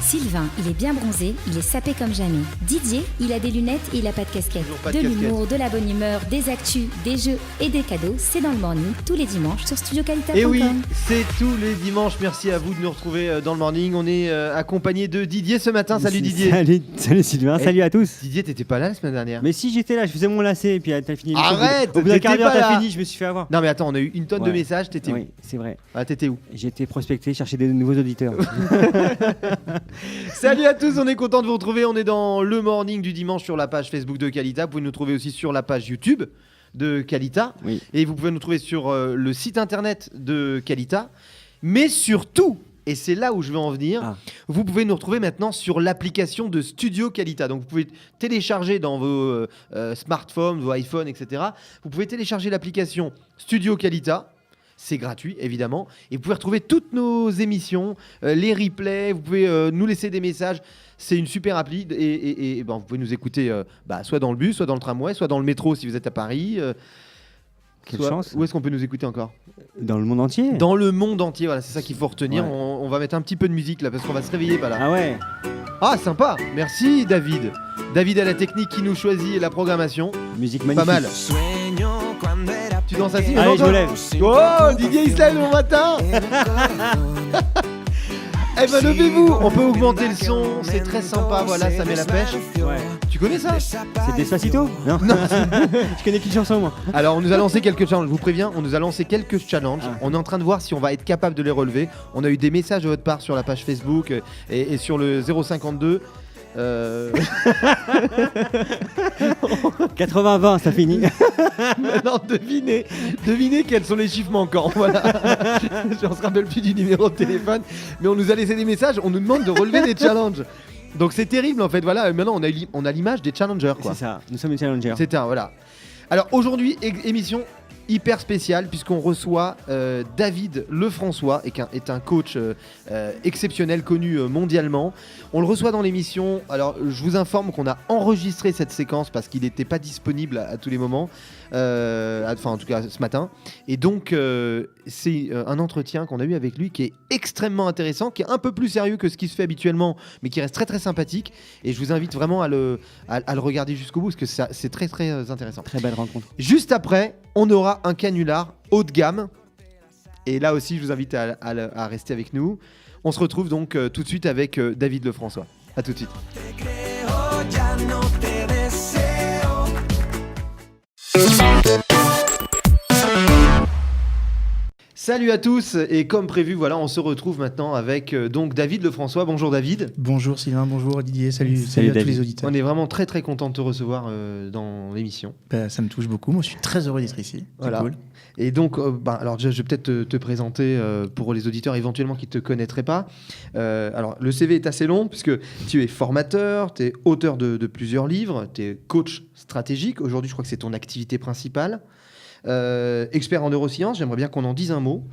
Sylvain, il est bien bronzé, il est sapé comme jamais. Didier, il a des lunettes et il a pas de casquette. De l'humour, de la bonne humeur, des actus, des jeux et des cadeaux, c'est dans le morning, tous les dimanches sur studiocalita.com. Et oui, c'est tous les dimanches. Merci à vous de nous retrouver dans le morning. On est accompagné de Didier ce matin. Salut Didier. Salut Sylvain, salut à tous. Didier, t'étais pas là la semaine dernière? Mais si, j'étais là, je faisais mon lacet et puis t'as fini. Arrête, au bout d'un quart d'heure, t'étais pas t'as là. fini, je me suis fait avoir. Non mais attends, on a eu une tonne de messages. T'étais Oui, où? c'est vrai. Ah, t'étais où? J'étais prospecté, chercher des nouveaux auditeurs. Salut à tous, on est content de vous retrouver. On est dans le morning du dimanche sur la page Facebook de Kalita. Vous pouvez nous trouver aussi sur la page YouTube de Kalita. Oui. Et vous pouvez nous trouver sur le site internet de Kalita. Mais surtout, et c'est là où je veux en venir, vous pouvez nous retrouver maintenant sur l'application de Studio Kalita. Donc vous pouvez télécharger dans vos smartphones, vos iPhones, etc. Vous pouvez télécharger l'application Studio Kalita. C'est gratuit, évidemment. Et vous pouvez retrouver toutes nos émissions, les replays. Vous pouvez nous laisser des messages. C'est une super appli. Et vous pouvez nous écouter soit dans le bus, soit dans le tramway, soit dans le métro si vous êtes à Paris. Quelle chance. Où est-ce qu'on peut nous écouter encore? Dans le monde entier. Dans le monde entier, voilà, c'est ça qu'il faut retenir. Ouais. On va mettre un petit peu de musique là, parce qu'on va se réveiller là. Ah ouais. Ah, sympa. Merci David. David à la technique qui nous choisit la programmation. Musique magnifique. Pas mal. Tu danses assis? Allez, je me lève. Oh, Didier il se lève au matin. Eh ben levez-vous, on peut augmenter le son, c'est très sympa, voilà, ça met la pêche. Ouais. Tu connais ça? C'est Despacito? Non. Je connais qu'une chanson moi. Alors on nous a lancé quelques challenges, je vous préviens, on nous a lancé quelques challenges. On est en train de voir si on va être capable de les relever. On a eu des messages de votre part sur la page Facebook et sur le 052. 80-20, ça finit. Non, devinez quels sont les chiffres manquants. Voilà. On se rappelle plus du numéro de téléphone, mais on nous a laissé des messages. On nous demande de relever des challenges. Donc c'est terrible en fait. Voilà. Maintenant on a l'image des challengers quoi. C'est ça. Nous sommes des challengers. C'est un voilà. Alors aujourd'hui émission hyper spéciale puisqu'on reçoit David Lefrançois est un coach exceptionnel connu mondialement. On le reçoit dans l'émission. Alors je vous informe qu'on a enregistré cette séquence parce qu'il n'était pas disponible à tous les moments. Enfin en tout cas ce matin. Et donc c'est un entretien qu'on a eu avec lui qui est extrêmement intéressant, qui est un peu plus sérieux que ce qui se fait habituellement, mais qui reste très très sympathique. Et je vous invite vraiment à le regarder jusqu'au bout parce que c'est très très intéressant. Très belle rencontre. Juste après, on aura un canular haut de gamme. Et là aussi, je vous invite à rester avec nous. On se retrouve donc tout de suite avec David Lefrançois. A tout de suite. Salut à tous et comme prévu, voilà, on se retrouve maintenant avec donc David Lefrançois. Bonjour David. Bonjour Sylvain, bonjour Didier, salut à tous les auditeurs. On est vraiment très très content de te recevoir dans l'émission. Ça me touche beaucoup, moi je suis très heureux d'être ici, voilà. C'est cool. Et donc, alors déjà, je vais peut-être te présenter pour les auditeurs éventuellement qui ne te connaîtraient pas. Alors, le CV est assez long puisque tu es formateur, tu es auteur de plusieurs livres, tu es coach stratégique. Aujourd'hui, je crois que c'est ton activité principale. Expert en neurosciences, j'aimerais bien qu'on en dise un mot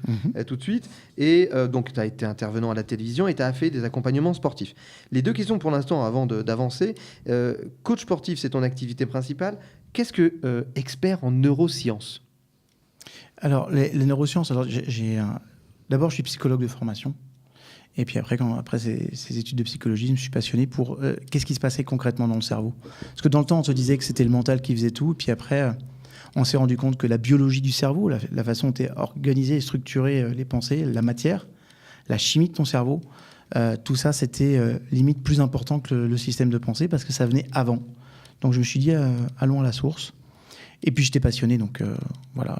tout de suite. Et donc, tu as été intervenant à la télévision et tu as fait des accompagnements sportifs. Les deux questions pour l'instant avant d'avancer. Coach sportif, c'est ton activité principale. Qu'est-ce que expert en neurosciences? Alors, les neurosciences, d'abord, je suis psychologue de formation. Et puis après ces études de psychologie, je me suis passionné pour qu'est-ce qui se passait concrètement dans le cerveau. Parce que dans le temps, on se disait que c'était le mental qui faisait tout. Et puis après, on s'est rendu compte que la biologie du cerveau, la façon dont est organisée et structurée les pensées, la matière, la chimie de ton cerveau, tout ça, c'était limite plus important que le système de pensée parce que ça venait avant. Donc je me suis dit, allons à la source. Et puis j'étais passionné, donc voilà.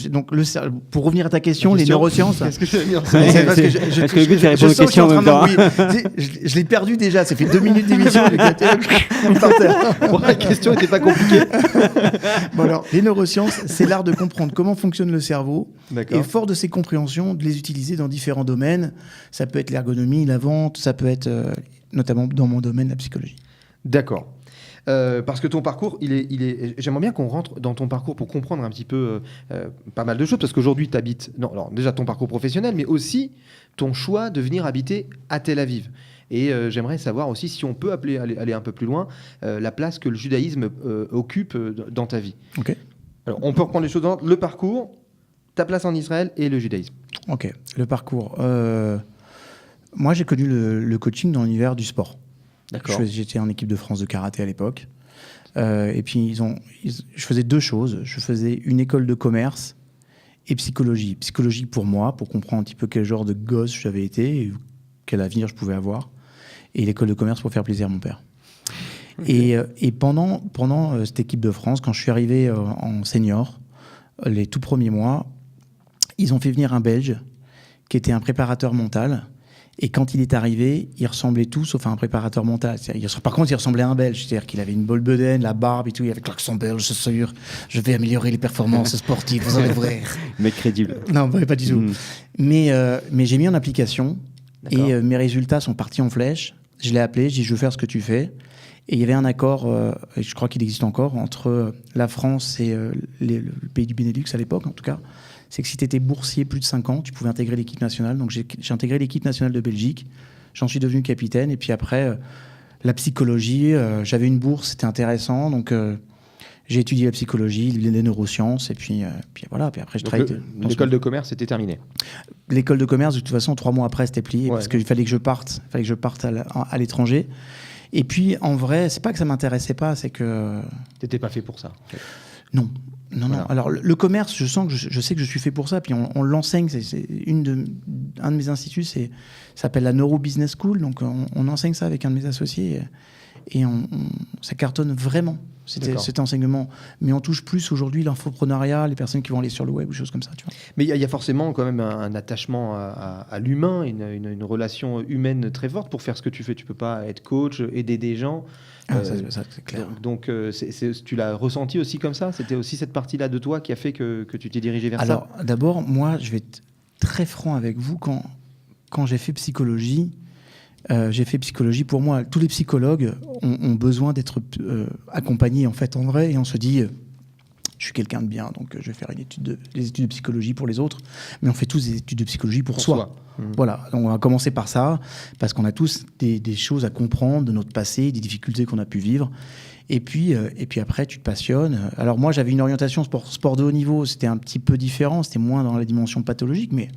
Donc pour revenir à ta question, les neurosciences. Est-ce que c'est parce que le but c'est répondre aux questions en même temps. Je l'ai perdu déjà, ça fait 2 minutes d'émission. Bon, la question n'était pas compliquée. Bon alors, les neurosciences, c'est l'art de comprendre comment fonctionne le cerveau. D'accord. Et fort de ces compréhensions, de les utiliser dans différents domaines. Ça peut être l'ergonomie, la vente, ça peut être notamment dans mon domaine, la psychologie. D'accord. Parce que ton parcours, j'aimerais bien qu'on rentre dans ton parcours pour comprendre un petit peu pas mal de choses, parce qu'aujourd'hui tu habites, alors déjà ton parcours professionnel, mais aussi ton choix de venir habiter à Tel Aviv. Et j'aimerais savoir aussi si on peut aller un peu plus loin, la place que le judaïsme occupe dans ta vie. Ok. Alors on peut reprendre les choses dans le parcours, ta place en Israël et le judaïsme. Ok, le parcours. Moi, j'ai connu le coaching dans l'univers du sport. D'accord. J'étais en équipe de France de karaté à l'époque. Et puis, je faisais 2 choses. Je faisais une école de commerce et psychologie. Psychologie pour moi, pour comprendre un petit peu quel genre de gosse j'avais été et quel avenir je pouvais avoir. Et l'école de commerce pour faire plaisir à mon père. Okay. Et pendant cette équipe de France, quand je suis arrivé en senior, les tout premiers mois, ils ont fait venir un Belge qui était un préparateur mental. Et quand il est arrivé, il ressemblait tout sauf à un préparateur mental. Par contre, il ressemblait à un Belge. C'est-à-dire qu'il avait une bolle bedaine, la barbe et tout. Il avait l'accent belge, c'est sûr. Je vais améliorer les performances sportives, vous allez voir. Mec crédible. Non, pas du tout. Mais j'ai mis en application et mes résultats sont partis en flèche. Je l'ai appelé, j'ai dit je veux faire ce que tu fais. Et il y avait un accord, et je crois qu'il existe encore, entre la France et le pays du Benelux à l'époque, en tout cas. C'est que si tu étais boursier plus de 5 ans, tu pouvais intégrer l'équipe nationale. Donc j'ai intégré l'équipe nationale de Belgique. J'en suis devenu capitaine. Et puis après, la psychologie, j'avais une bourse, c'était intéressant. Donc j'ai étudié la psychologie, les neurosciences. Et puis voilà. Puis après, je travaillais. L'école de commerce, c'était terminé. L'école de commerce, de toute façon, 3 mois après, c'était plié. Parce qu'il fallait que je parte. À l'étranger. Et puis, en vrai, c'est pas que ça m'intéressait pas, c'est que... T'étais pas fait pour ça. Non. Voilà. Alors, le commerce, je sais que je suis fait pour ça. Puis, on l'enseigne. C'est un de mes instituts, ça s'appelle la Neuro Business School. Donc, on enseigne ça avec un de mes associés. Et ça cartonne vraiment, cet enseignement. Mais on touche plus aujourd'hui l'infoprenariat, les personnes qui vont aller sur le web ou des choses comme ça. Tu vois. Mais il y a forcément quand même un attachement à l'humain, une relation humaine très forte pour faire ce que tu fais. Tu peux pas être coach, aider des gens. Ça, c'est clair. Donc tu l'as ressenti aussi comme ça? C'était aussi cette partie-là de toi qui a fait que tu t'es dirigé vers ça? Alors, d'abord, moi, je vais être très franc avec vous. Quand j'ai fait psychologie, pour moi. Tous les psychologues ont besoin d'être accompagnés, en fait, en vrai. Et on se dit, je suis quelqu'un de bien, donc je vais faire des études de psychologie pour les autres. Mais on fait tous des études de psychologie pour soi. Voilà, donc on va commencer par ça, parce qu'on a tous des choses à comprendre de notre passé, des difficultés qu'on a pu vivre. Et puis après, tu te passionnes. Alors moi, j'avais une orientation sport de haut niveau. C'était un petit peu différent. C'était moins dans la dimension pathologique, mais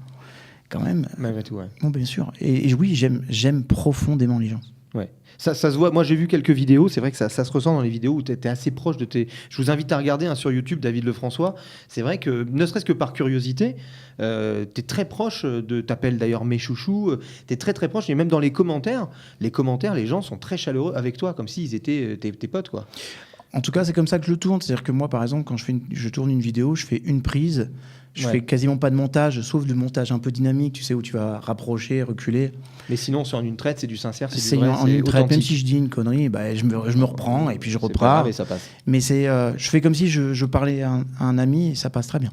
quand même. Malgré tout, ouais. Bon, bien sûr. Et oui, j'aime profondément les gens. Ouais. Ça se voit. Moi, j'ai vu quelques vidéos. C'est vrai que ça se ressent dans les vidéos où tu étais assez proche de tes... Je vous invite à regarder sur YouTube David Lefrançois. C'est vrai que, ne serait-ce que par curiosité, tu es très proche de... T'appelles d'ailleurs mes chouchous. Tu es très, très proche. Et même dans les commentaires, les gens sont très chaleureux avec toi, comme s'ils étaient tes potes, quoi. En tout cas, c'est comme ça que je le tourne. C'est-à-dire que moi, par exemple, quand je tourne une vidéo, je fais une prise. Je fais quasiment pas de montage, sauf du montage un peu dynamique, tu sais, où tu vas rapprocher, reculer. Mais sinon, sur une traite, c'est du sincère, c'est du vrai, en une traite. Même si je dis une connerie, je me reprends et puis je repars. Et ça passe. Mais je fais comme si je parlais à un ami et ça passe très bien.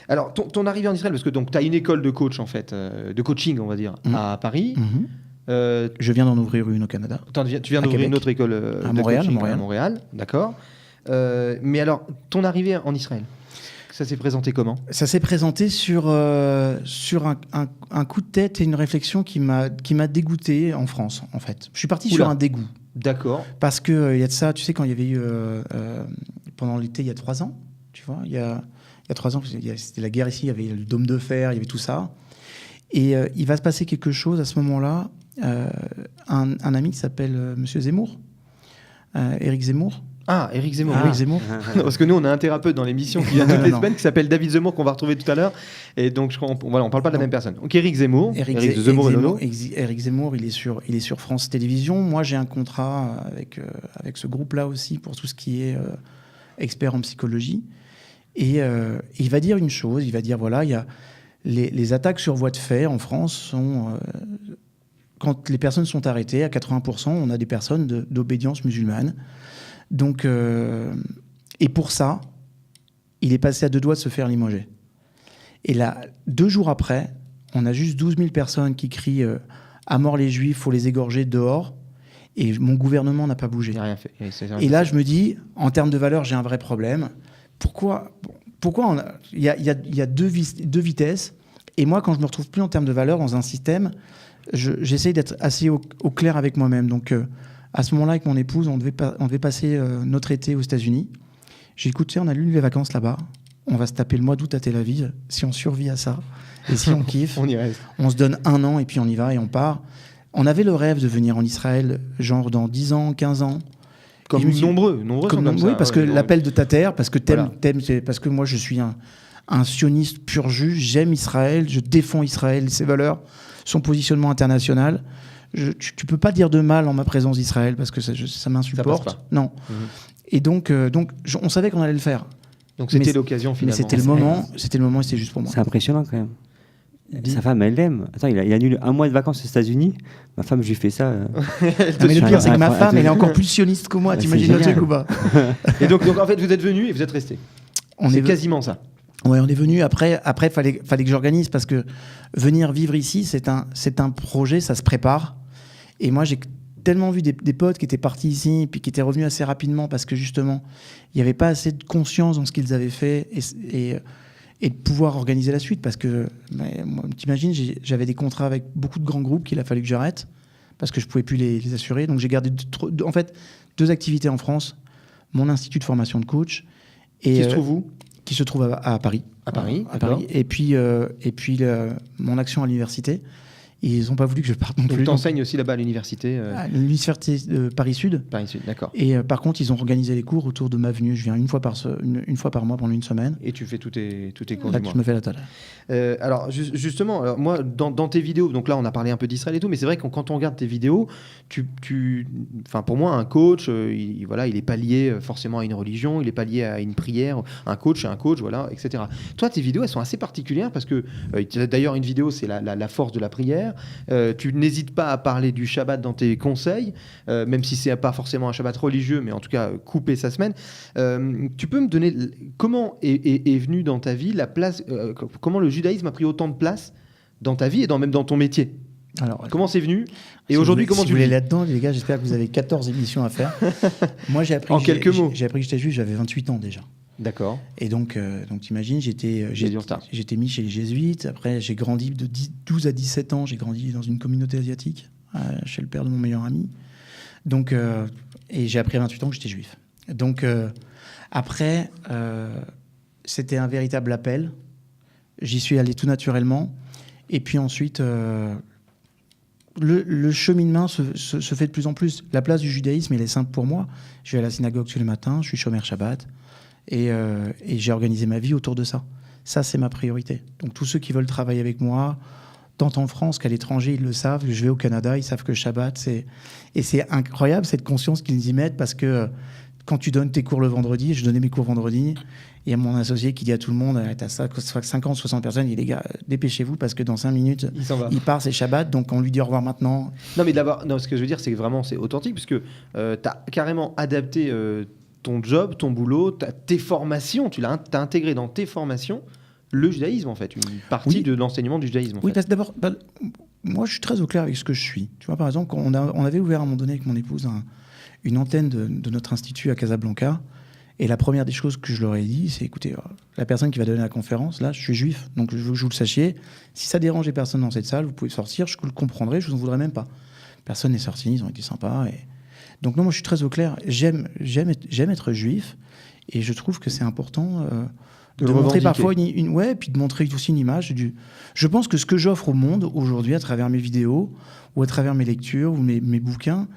Alors, ton arrivée en Israël, parce que tu as une école de coach, en fait, de coaching, on va dire, à Paris. Je viens d'en ouvrir une au Canada. Tu viens d'ouvrir une autre école à de Montréal, coaching à Montréal, d'accord. Mais alors, ton arrivée en Israël, ça s'est présenté comment? Ça s'est présenté sur un coup de tête et une réflexion qui m'a dégoûté en France, en fait. Je suis parti sur un dégoût. D'accord. Parce qu'il y a de ça, tu sais, quand il y avait eu, pendant l'été, il y a 3 ans, tu vois, il y a 3 ans, c'était la guerre ici, il y avait le dôme de fer, il y avait tout ça. Et il va se passer quelque chose à ce moment-là. Un ami qui s'appelle Monsieur Zemmour, Éric Zemmour. Ah, Éric Zemmour. Éric Zemmour. Parce que nous, on a un thérapeute dans l'émission qui vient toutes les semaines qui s'appelle David Zemmour, qu'on va retrouver tout à l'heure. Et donc, on parle pas de la même personne. Donc, Éric Zemmour. Éric Zemmour, il est sur France Télévisions. Moi, j'ai un contrat avec ce groupe-là aussi pour tout ce qui est expert en psychologie. Et il va dire une chose. Il va dire, voilà, il y a les attaques sur voie de fait en France sont... quand les personnes sont arrêtées, à 80%, on a des personnes d'obédience musulmane. Donc, et pour ça, il est passé à 2 doigts de se faire limoger. Et là, 2 jours après, on a juste 12 000 personnes qui crient à mort les Juifs, faut les égorger dehors. Et mon gouvernement n'a pas bougé. Il n'a rien fait. Et là, je me dis, en termes de valeur, j'ai un vrai problème. Pourquoi il y a deux vitesses. Et moi, quand je me retrouve plus en termes de valeur dans un système, j'essaye d'être assez au clair avec moi-même. Donc, à ce moment-là, avec mon épouse, on devait passer notre été aux États-Unis. J'ai dit, écoute, on a eu les vacances là-bas. on va se taper le mois d'août à Tel Aviv. Si on survit à ça, et si on kiffe, On y reste. on se donne 1 an et puis on y va et on part. On avait le rêve de venir en Israël, genre dans 10 ans, 15 ans. Comme Et je me suis- nombreux sont comme oui, ça. parce que l'appel de ta terre, parce que Voilà. parce que moi je suis un sioniste pur jus, j'aime Israël, je défends Israël, ses valeurs, son positionnement international. Tu peux pas dire de mal en ma présence d'Israël parce que ça m'insupporte. Ça passe pas. Non. Mhm. Et donc on savait qu'on allait le faire. Donc c'était Mais- l'occasion Mais finalement. c'était le moment et c'était juste pour moi. C'est impressionnant quand même. Sa femme, elle l'aime. Attends, il annule 1 mois de vacances aux États-unis. Ma femme, je lui fais ça. Non, mais le pire, c'est que ma femme, elle est encore plus sioniste que moi. Ouais, T'imagines c'est le truc génial. ou pas? Et donc en fait, vous êtes venu et vous êtes resté. C'est quasiment ça. Ouais, on est venu. Après, fallait que j'organise parce que venir vivre ici, c'est un projet, ça se prépare. Et moi, j'ai tellement vu des potes qui étaient partis ici puis qui étaient revenus assez rapidement parce que justement, il n'y avait pas assez de conscience dans ce qu'ils avaient fait et de pouvoir organiser la suite. Parce que, moi, t'imagines, j'avais des contrats avec beaucoup de grands groupes qu'il a fallu que j'arrête parce que je ne pouvais plus les assurer. Donc, j'ai gardé en fait 2 activités en France. Mon institut de formation de coach. Qui se trouve où? Qui se trouve à Paris. À Paris, À d'accord. Paris. Et puis mon action à l'université. Ils n'ont pas voulu que je parte non Donc plus. tu enseignes aussi là-bas à l'université À l'université de Paris-Sud. Paris Sud, d'accord. Et par contre, ils ont organisé les cours autour de ma venue. Je viens une fois par mois pendant une semaine. Et tu fais tous tes cours Là, du mois. je me fais la totale. Alors justement, alors, moi dans tes vidéos, donc là on a parlé un peu d'Israël et tout, mais c'est vrai que quand on regarde tes vidéos, enfin pour moi un coach, il est pas lié forcément à une religion, il est pas lié à une prière. Un coach, c'est un coach, voilà, etc. Toi, tes vidéos, elles sont assez particulières parce que d'ailleurs une vidéo, c'est la force de la prière. Tu n'hésites pas à parler du Shabbat dans tes conseils, même si c'est pas forcément un Shabbat religieux, mais en tout cas couper sa semaine. Tu peux me donner comment est venue dans ta vie la place, comment le judaïsme a pris autant de place dans ta vie et même dans ton métier? Alors, Comment c'est venu? Et si aujourd'hui, vous, comment si tu vous le voulez vis? là-dedans, les gars, j'espère que vous avez 14 émissions à faire. Moi, j'ai appris En quelques mots. J'ai appris que j'étais juif, j'avais 28 ans déjà. D'accord. Et donc t'imagines, j'étais du retard. j'étais mis chez les jésuites. Après, j'ai grandi de 12 à 17 ans. J'ai grandi dans une communauté asiatique, chez le père de mon meilleur ami. Donc, et j'ai appris à 28 ans que j'étais juif. Donc, après, c'était un véritable appel. J'y suis allé tout naturellement. Et puis ensuite, le cheminement se fait de plus en plus. La place du judaïsme, elle est simple pour moi. Je vais à la synagogue tous les matins, je suis shomer Shabbat. Et j'ai organisé ma vie autour de ça. Ça, c'est ma priorité. Donc, tous ceux qui veulent travailler avec moi, tant en France qu'à l'étranger, ils le savent. Je vais au Canada, ils savent que Shabbat, c'est... Et c'est incroyable, cette conscience qu'ils y mettent, parce que quand tu donnes tes cours le vendredi, je donnais mes cours vendredi, il y a mon associé qui dit à tout le monde, t'as 50, 60 personnes, il dit, les gars, dépêchez-vous, parce que dans 5 minutes, Il s'en va. il part, c'est Shabbat, donc on lui dit au revoir maintenant. Non, mais d'abord, non, ce que je veux dire, c'est que vraiment, c'est authentique, puisque tu as carrément adapté ton job, ton boulot, tes formations, tu l'as intégré dans tes formations, le judaïsme, en fait, une partie Oui. de l'enseignement du judaïsme. En Oui, fait. parce que d'abord, moi, je suis très au clair avec ce que je suis. Tu vois, par exemple, on avait ouvert à un moment donné avec mon épouse une antenne de notre institut à Casablanca. Et la première des choses que je leur ai dit, c'est écoutez, la personne qui va donner la conférence, là, je suis juif, donc je veux que vous le sachiez. Si ça dérange les personnes dans cette salle, vous pouvez sortir, je le comprendrai, je ne vous en voudrais même pas. Personne n'est sorti, ils ont été sympas. Donc, non, moi, je suis très au clair. J'aime être juif et je trouve que c'est important. De montrer parfois ouais, puis de montrer aussi une image je pense que ce que j'offre au monde aujourd'hui à travers mes vidéos ou à travers mes lectures ou mes bouquins,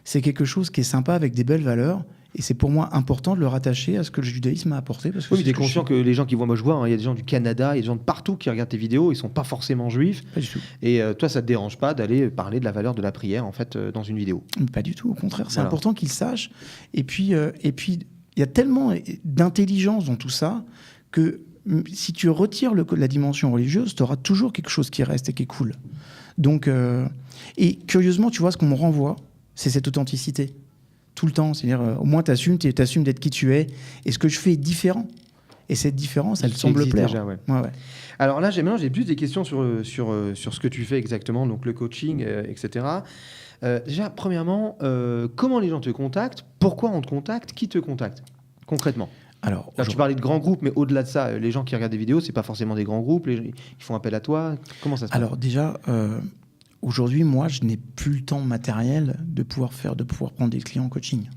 c'est quelque chose qui est sympa avec des belles valeurs. Et c'est pour moi important de le rattacher à ce que le judaïsme a apporté. Parce que oui, mais tu es conscient que les gens qui voient, moi je vois, il y a des gens du Canada, il y a des gens de partout qui regardent tes vidéos, ils sont pas forcément juifs. Pas du tout. Et toi, ça te dérange pas d'aller parler de la valeur de la prière, en fait, dans une vidéo? Pas du tout, au contraire. C'est Voilà. important qu'ils sachent. Et puis, il y a tellement d'intelligence dans tout ça que si tu retires la dimension religieuse, tu auras toujours quelque chose qui reste et qui est cool. Donc, et curieusement, tu vois, ce qu'on me renvoie, c'est cette authenticité. Tout le temps. C'est-à-dire, au moins, tu assumes d'être qui tu es. Et ce que je fais est différent. Et cette différence, elle semble plaire. Déjà, ouais. Ouais. Alors là, maintenant, j'ai plus des questions sur ce que tu fais exactement, donc le coaching, etc. Déjà, premièrement, comment les gens te contactent? Pourquoi on te contacte? Qui te contacte concrètement? Alors, Là, tu parlais de grands groupes, mais au-delà de ça, les gens qui regardent des vidéos, c'est pas forcément des grands groupes. Ils font appel à toi. Comment ça se passe? Alors déjà, aujourd'hui, moi, je n'ai plus le temps matériel de pouvoir prendre des clients en coaching.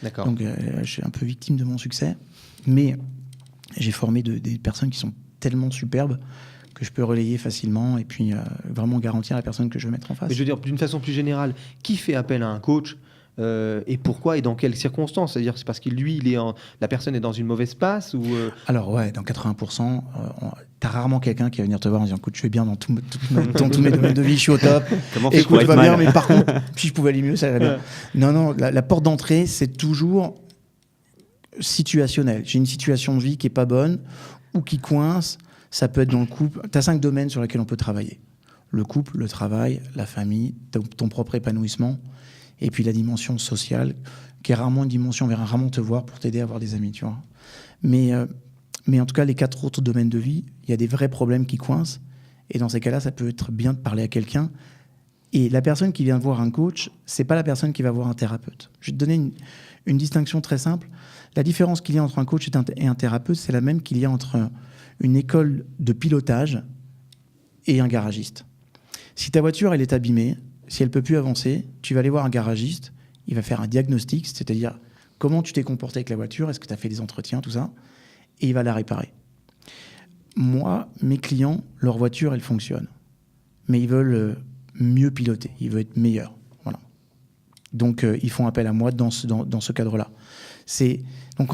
D'accord. Donc, je suis un peu victime de mon succès. Mais J'ai formé des personnes qui sont tellement superbes que je peux relayer facilement et puis vraiment garantir la personne que je veux mettre en face. Mais je veux dire, d'une façon plus générale, qui fait appel à un coach et pourquoi et dans quelles circonstances? C'est-à-dire, c'est parce que lui, la personne est dans une mauvaise passe ou Alors ouais, dans 80%, t'as rarement quelqu'un qui va venir te voir en disant écoute, je vais bien dans tous mes domaines de vie, je suis au top. Comment Et écoute, être va mal bien, mais par contre, si je pouvais aller mieux, ça irait bien. Non, la porte d'entrée, c'est toujours situationnel. J'ai une situation de vie qui est pas bonne ou qui coince. Ça peut être dans le couple. Tu as 5 domaines sur lesquels on peut travailler. Le couple, le travail, la famille, ton propre épanouissement, et puis la dimension sociale, qui est rarement une dimension, on verra rarement te voir pour t'aider à avoir des amis, tu vois. Mais en tout cas, les 4 autres domaines de vie, il y a des vrais problèmes qui coincent, et dans ces cas-là, ça peut être bien de parler à quelqu'un. Et la personne qui vient voir un coach, c'est pas la personne qui va voir un thérapeute. Je vais te donner une distinction très simple. La différence qu'il y a entre un coach et un thérapeute, c'est la même qu'il y a entre une école de pilotage et un garagiste. Si ta voiture elle est abîmée, si elle ne peut plus avancer, tu vas aller voir un garagiste, il va faire un diagnostic, c'est-à-dire comment tu t'es comporté avec la voiture, est-ce que tu as fait des entretiens, tout ça, et il va la réparer. Moi, mes clients, leur voiture, elle fonctionne, mais ils veulent mieux piloter, ils veulent être meilleurs. Voilà. Donc, ils font appel à moi dans ce cadre-là. Donc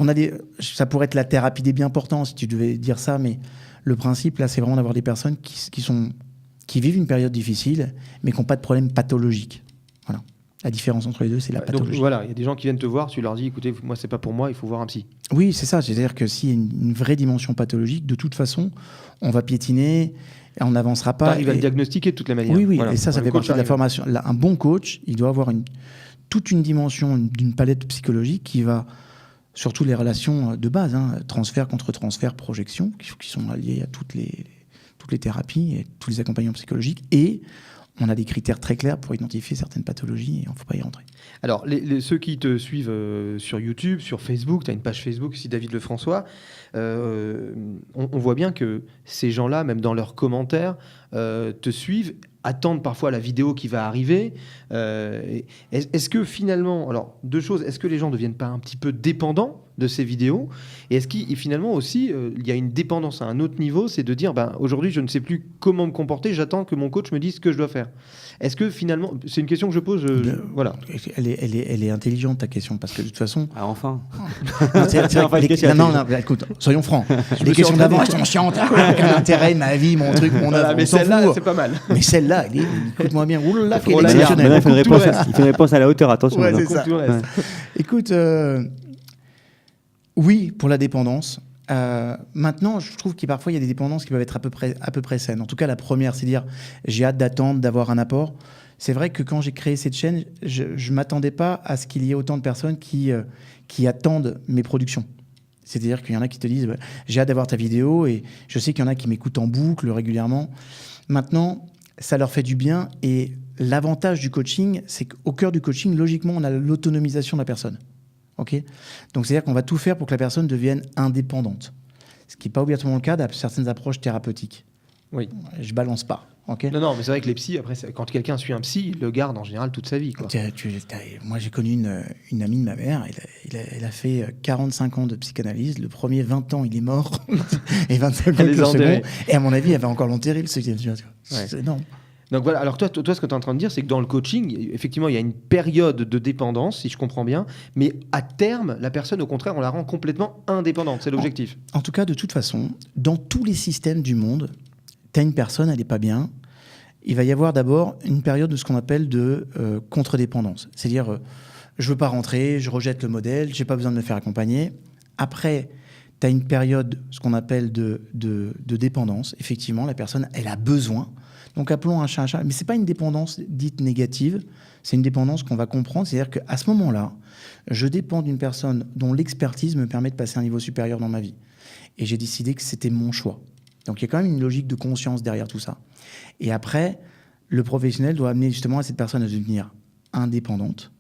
ça pourrait être la thérapie des biens portants, si tu devais dire ça, mais le principe, là, c'est vraiment d'avoir des personnes qui vivent une période difficile, mais qui n'ont pas de problème pathologique. Voilà. La différence entre les deux, c'est la pathologie. Donc voilà, il y a des gens qui viennent te voir, tu leur dis, écoutez, moi, c'est pas pour moi, il faut voir un psy. Oui, c'est ça. C'est-à-dire que s'il y a une vraie dimension pathologique, de toute façon, on va piétiner, et on n'avancera pas. Il va le diagnostiquer de toutes les manières. Oui, voilà. Et ça fait partie de la formation. Là, un bon coach, il doit avoir toute une dimension d'une palette psychologique qui va, surtout les relations de base, transfert contre transfert, projection, qui sont liées à toutes les thérapies et tous les accompagnements psychologiques. Et on a des critères très clairs pour identifier certaines pathologies et il ne faut pas y rentrer. Alors, ceux qui te suivent sur YouTube, sur Facebook, tu as une page Facebook aussi, David Lefrançois, on voit bien que ces gens-là, même dans leurs commentaires, te suivent, attendent parfois la vidéo qui va arriver. Est-ce que finalement, alors 2 choses, est-ce que les gens ne deviennent pas un petit peu dépendants de ces vidéos? Et est-ce qu'il finalement aussi, il y a une dépendance à un autre niveau, c'est de dire, aujourd'hui, je ne sais plus comment me comporter, j'attends que mon coach me dise ce que je dois faire. Est-ce que finalement, c'est une question que je pose, voilà. Elle est intelligente, ta question, parce que de toute façon... Ah, enfin. Non, écoute, soyons francs. Les questions d'avant, elles sont chiantes. Aucun intérêt, ma vie, mon truc, mon œuvre, mais celle-là, c'est pas mal. Mais celle-là, écoute-moi bien. Oulala, quelle Maintenant, exceptionnelle. il fait une réponse à la hauteur, attention. Ouais, c'est ça. Ouais. Écoute, oui, pour la dépendance. Maintenant, je trouve qu'il parfois il y a des dépendances qui peuvent être à peu près saines. En tout cas, la première, c'est dire j'ai hâte d'attendre, d'avoir un apport. C'est vrai que quand j'ai créé cette chaîne, je ne m'attendais pas à ce qu'il y ait autant de personnes qui attendent mes productions. C'est-à-dire qu'il y en a qui te disent j'ai hâte d'avoir ta vidéo, et je sais qu'il y en a qui m'écoutent en boucle régulièrement. Maintenant, ça leur fait du bien, et l'avantage du coaching, c'est qu'au cœur du coaching, logiquement, on a l'autonomisation de la personne. Okay, donc c'est-à-dire qu'on va tout faire pour que la personne devienne indépendante. Ce qui n'est pas obligatoirement le cas de certaines approches thérapeutiques. Oui. Je balance pas. Okay. Non, mais c'est vrai que les psys, après, quand quelqu'un suit un psy, il le garde en général toute sa vie, quoi. Moi, j'ai connu une amie de ma mère. Elle a fait 45 ans de psychanalyse. Le premier 20 ans, il est mort. Et 25 ans, le second. Et à mon avis, elle va encore l'enterrer, le second. C'est énorme. Donc voilà, alors toi, ce que tu es en train de dire, c'est que dans le coaching, effectivement, il y a une période de dépendance, si je comprends bien, mais à terme, la personne, au contraire, on la rend complètement indépendante. C'est l'objectif. En tout cas, de toute façon, dans tous les systèmes du monde, tu as une personne, elle n'est pas bien. Il va y avoir d'abord une période de ce qu'on appelle de contre-dépendance. C'est-à-dire, je ne veux pas rentrer, je rejette le modèle, je n'ai pas besoin de me faire accompagner. Après, tu as une période, ce qu'on appelle de dépendance. Effectivement, la personne, elle a besoin. Donc appelons un chat un chat. Mais ce n'est pas une dépendance dite négative, c'est une dépendance qu'on va comprendre. C'est-à-dire qu'à ce moment-là, je dépends d'une personne dont l'expertise me permet de passer à un niveau supérieur dans ma vie. Et j'ai décidé que c'était mon choix. Donc il y a quand même une logique de conscience derrière tout ça. Et après, le professionnel doit amener justement à cette personne à devenir indépendante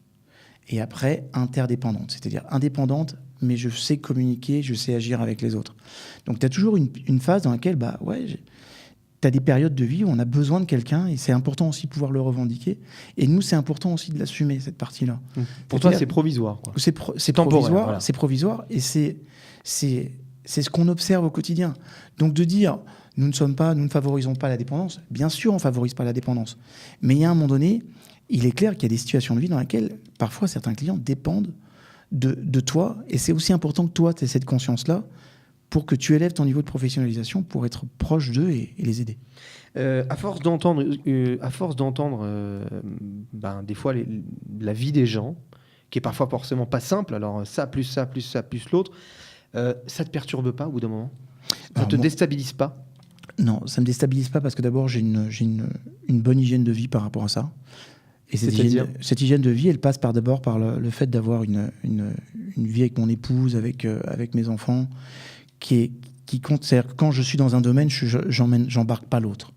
et après interdépendante. C'est-à-dire indépendante, mais je sais communiquer, je sais agir avec les autres. Donc tu as toujours une phase dans laquelle, tu as des périodes de vie où on a besoin de quelqu'un, et c'est important aussi de pouvoir le revendiquer. Et nous, c'est important aussi de l'assumer, cette partie-là. Pour toi, c'est provisoire, quoi. C'est provisoire, voilà. C'est provisoire, et c'est c'est ce qu'on observe au quotidien. Donc de dire, nous ne favorisons pas la dépendance, bien sûr, on ne favorise pas la dépendance. Mais il y a un moment donné, il est clair qu'il y a des situations de vie dans lesquelles, parfois, certains clients dépendent de toi. Et c'est aussi important que toi, tu aies cette conscience-là pour que tu élèves ton niveau de professionnalisation pour être proche d'eux et les aider. À force d'entendre des fois la vie des gens, qui est parfois forcément pas simple, alors ça, plus ça, plus ça, plus l'autre, ça te perturbe pas au bout d'un moment? Ça te déstabilise pas? Non, ça me déstabilise pas parce que d'abord, j'ai une bonne hygiène de vie par rapport à ça. Et cette hygiène de vie, elle passe d'abord par le fait d'avoir une vie avec mon épouse, avec mes enfants, qui compte. C'est-à-dire que quand je suis dans un domaine, j'embarque pas l'autre.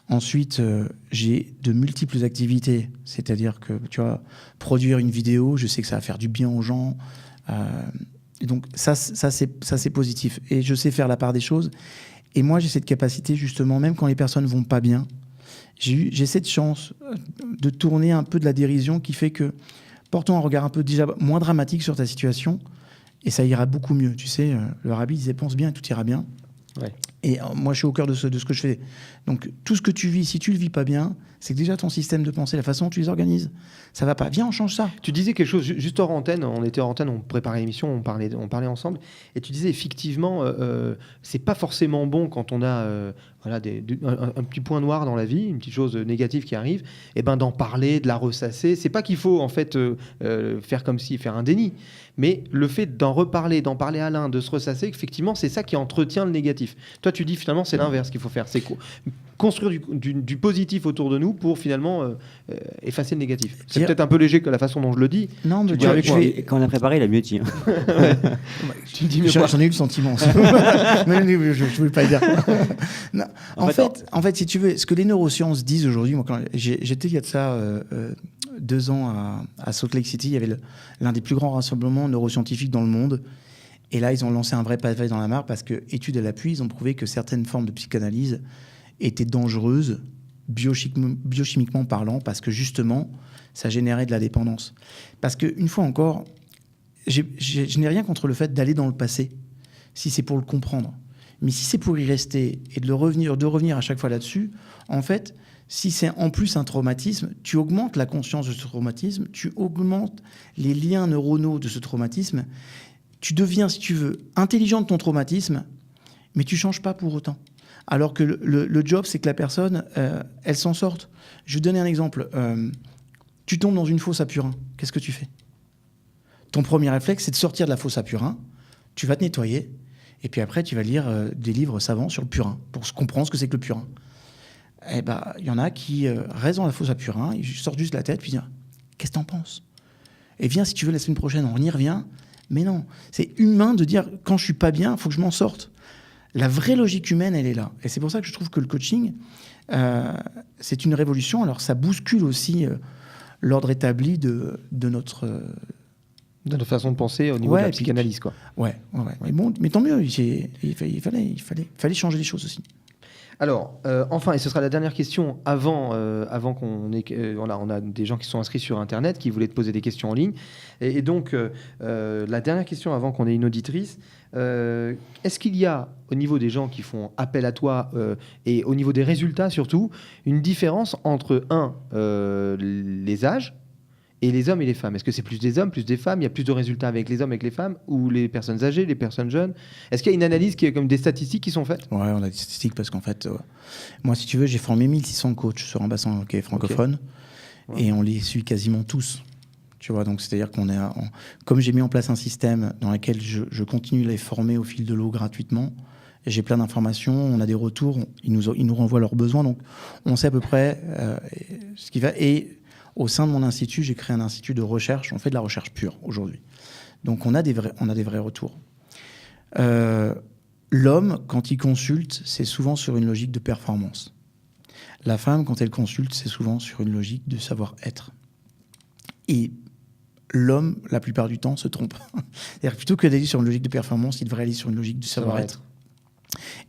Ensuite, j'ai de multiples activités. C'est-à-dire que, tu vois, produire une vidéo, je sais que ça va faire du bien aux gens. Et donc, ça c'est positif. Et je sais faire la part des choses. Et moi, j'ai cette capacité, justement, même quand les personnes vont pas bien, j'ai cette chance de tourner un peu de la dérision qui fait que, portons un regard un peu déjà moins dramatique sur ta situation, et ça ira beaucoup mieux. Tu sais, le rabbi disait, pense bien et tout ira bien. Ouais. Et moi, je suis au cœur de ce que je fais. Donc, tout ce que tu vis, si tu le vis pas bien, c'est que déjà ton système de pensée, la façon dont tu les organises, ça va pas. Viens, on change ça. Tu disais quelque chose juste hors antenne. On était hors antenne, on préparait l'émission, on parlait ensemble. Et tu disais effectivement, c'est pas forcément bon quand on a un petit point noir dans la vie, une petite chose négative qui arrive, et ben d'en parler, de la ressasser. C'est pas qu'il faut en fait faire comme si faire un déni, mais le fait d'en reparler, d'en parler à l'un, de se ressasser, effectivement, c'est ça qui entretient le négatif. Toi, tu dis finalement, c'est l'inverse qu'il faut faire. C'est construire du positif autour de nous pour finalement effacer le négatif. C'est peut-être un peu léger que la façon dont je le dis. Non, mais quand on a préparé, il a mieux dit. Tu me dis, j'en ai eu le sentiment. Mais je ne voulais pas le dire. Non, en fait, si tu veux, ce que les neurosciences disent aujourd'hui, moi, quand j'étais il y a de ça 2 ans à Salt Lake City, il y avait l'un des plus grands rassemblements neuroscientifiques dans le monde. Et là, ils ont lancé un vrai pavé dans la mare parce que, études à l'appui, ils ont prouvé que certaines formes de psychanalyse étaient dangereuses, biochimiquement parlant, parce que justement, ça générait de la dépendance. Parce qu'une fois encore, je n'ai rien contre le fait d'aller dans le passé, si c'est pour le comprendre. Mais si c'est pour y rester et de revenir à chaque fois là-dessus, en fait, si c'est en plus un traumatisme, tu augmentes la conscience de ce traumatisme, tu augmentes les liens neuronaux de ce traumatisme, tu deviens, si tu veux, intelligent de ton traumatisme, mais tu ne changes pas pour autant. Alors que le job, c'est que la personne, elle s'en sorte. Je vais te donner un exemple. Tu tombes dans une fosse à purin. Qu'est-ce que tu fais? Ton premier réflexe, c'est de sortir de la fosse à purin. Tu vas te nettoyer. Et puis après, tu vas lire des livres savants sur le purin pour comprendre ce que c'est que le purin. Eh ben, il y en a qui restent dans la fosse à purin, ils sortent juste la tête, puis ils disent « Qu'est-ce que t'en penses ?» Et viens, si tu veux, la semaine prochaine, on y revient. Mais non, c'est humain de dire « Quand je suis pas bien, il faut que je m'en sorte. » La vraie logique humaine, elle est là. Et c'est pour ça que je trouve que le coaching, c'est une révolution. Alors, ça bouscule aussi l'ordre établi de notre... de notre façon de penser au niveau de la psychanalyse, quoi. Ouais. Mais bon, mais tant mieux. Il fallait changer les choses aussi. Alors, enfin, et ce sera la dernière question avant qu'on ait... on a des gens qui sont inscrits sur Internet qui voulaient te poser des questions en ligne. Et donc, la dernière question avant qu'on ait une auditrice, est-ce qu'il y a, au niveau des gens qui font appel à toi et au niveau des résultats surtout, une différence entre, les âges et les hommes et les femmes? Est-ce que c'est plus des hommes, plus des femmes? Il y a plus de résultats avec les hommes, avec les femmes, ou les personnes âgées, les personnes jeunes? Est-ce qu'il y a une analyse qui est comme des statistiques qui sont faites? Ouais, on a des statistiques parce qu'en fait, moi, si tu veux, j'ai formé 1600 coachs sur un bassin francophone et on les suit quasiment tous. Tu vois, donc c'est-à-dire comme j'ai mis en place un système dans lequel je continue à les former au fil de l'eau gratuitement. J'ai plein d'informations, on a des retours, ils nous renvoient leurs besoins, donc on sait à peu près ce qui va. Et au sein de mon institut, j'ai créé un institut de recherche. On fait de la recherche pure aujourd'hui. Donc, on a des vrais retours. L'homme, quand il consulte, c'est souvent sur une logique de performance. La femme, quand elle consulte, c'est souvent sur une logique de savoir-être. Et l'homme, la plupart du temps, se trompe. C'est-à-dire, plutôt que d'aller sur une logique de performance, il devrait aller sur une logique de savoir-être.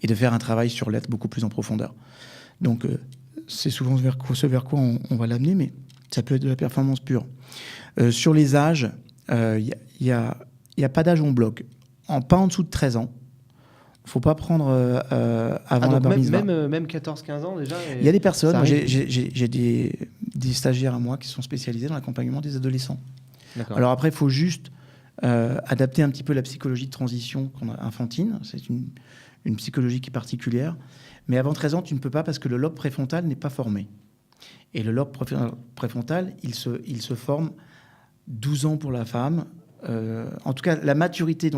Et de faire un travail sur l'être beaucoup plus en profondeur. Donc, c'est souvent ce vers quoi on va l'amener, mais ça peut être de la performance pure. Sur les âges, il n'y a pas d'âge où on bloque. Pas en dessous de 13 ans, faut pas prendre avant la bar mitzvah. Même 14-15 ans déjà. Il y a des personnes, moi, j'ai des stagiaires à moi qui sont spécialisés dans l'accompagnement des adolescents. D'accord. Alors après, il faut juste adapter un petit peu la psychologie de transition infantile. C'est une psychologie qui est particulière. Mais avant 13 ans, tu ne peux pas parce que le lobe préfrontal n'est pas formé. Et le lobe préfrontal, il se forme 12 ans pour la femme. En tout cas, la maturité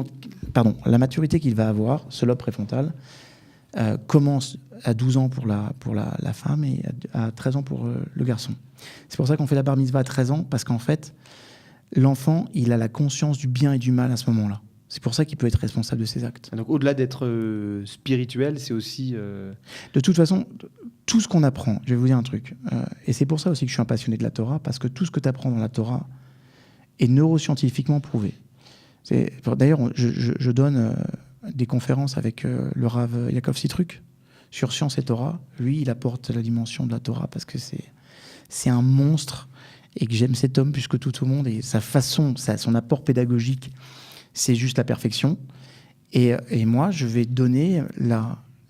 qu'il va avoir, ce lobe préfrontal, commence à 12 ans pour la femme et à 13 ans pour le garçon. C'est pour ça qu'on fait la bar mitzvah à 13 ans, parce qu'en fait, l'enfant, il a la conscience du bien et du mal à ce moment-là. C'est pour ça qu'il peut être responsable de ses actes. Donc au-delà d'être spirituel, c'est aussi... De toute façon, tout ce qu'on apprend, je vais vous dire un truc, et c'est pour ça aussi que je suis un passionné de la Torah, parce que tout ce que tu apprends dans la Torah est neuroscientifiquement prouvé. D'ailleurs, je donne des conférences avec le Rav Yaakov Sitruk sur Science et Torah. Lui, il apporte la dimension de la Torah parce que c'est un monstre et que j'aime cet homme plus que tout au monde. Et sa façon, son apport pédagogique, c'est juste la perfection. Et moi, je vais donner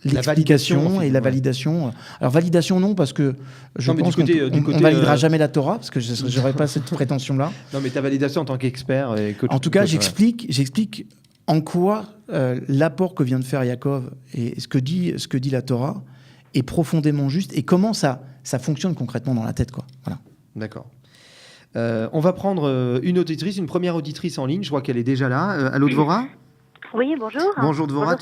l'explication et la validation. Alors, validation, non, parce que je pense qu'on ne validera jamais la Torah, parce que je n'aurais pas cette prétention-là. Non, mais ta validation en tant qu'expert et coach. En tout cas, j'explique en quoi l'apport que vient de faire Yaakov et ce que dit la Torah est profondément juste et comment ça fonctionne concrètement dans la tête, quoi. Voilà. D'accord. On va prendre une auditrice, une première auditrice en ligne. Je vois qu'elle est déjà là. Allô, Dvorah ? Oui, bonjour. Bonjour Dvorah.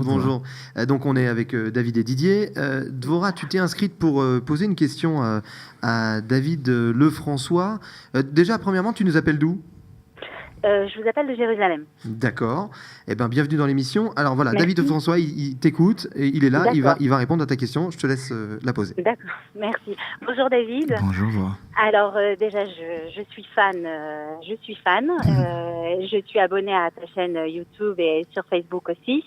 Bonjour. Donc on est avec David et Didier. Dvorah, tu t'es inscrite pour poser une question à David Lefrançois. Déjà, premièrement, tu nous appelles d'où ? Je vous appelle de Jérusalem. D'accord. Eh bien, bienvenue dans l'émission. Alors voilà, Merci. David Lefrançois, il t'écoute et il est là. Il va répondre à ta question. Je te laisse la poser. D'accord. Merci. Bonjour David. Bonjour Dvorah. Alors déjà, je suis fan. Je suis abonnée à ta chaîne YouTube et sur Facebook aussi.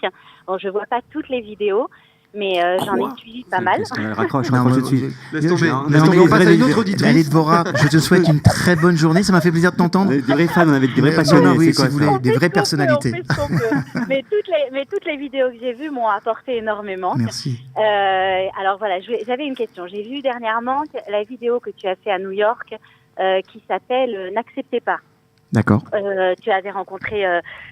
Bon, je vois pas toutes les vidéos, mais j'en ai suivi pas mal. Raccroche tout de suite. Laisse tomber. On passe à une autre auditrice. Allez Dvorah, je te souhaite une très bonne journée. Ça m'a fait plaisir de t'entendre. Des vrais fans, avec des vrais passionnés. Oui, c'est quoi, si vous voulez, des vraies personnalités. mais toutes les vidéos que j'ai vues m'ont apporté énormément. Merci. Alors voilà, j'avais une question. J'ai vu dernièrement la vidéo que tu as fait à New York qui s'appelle « N'acceptez pas ». D'accord. Tu avais rencontré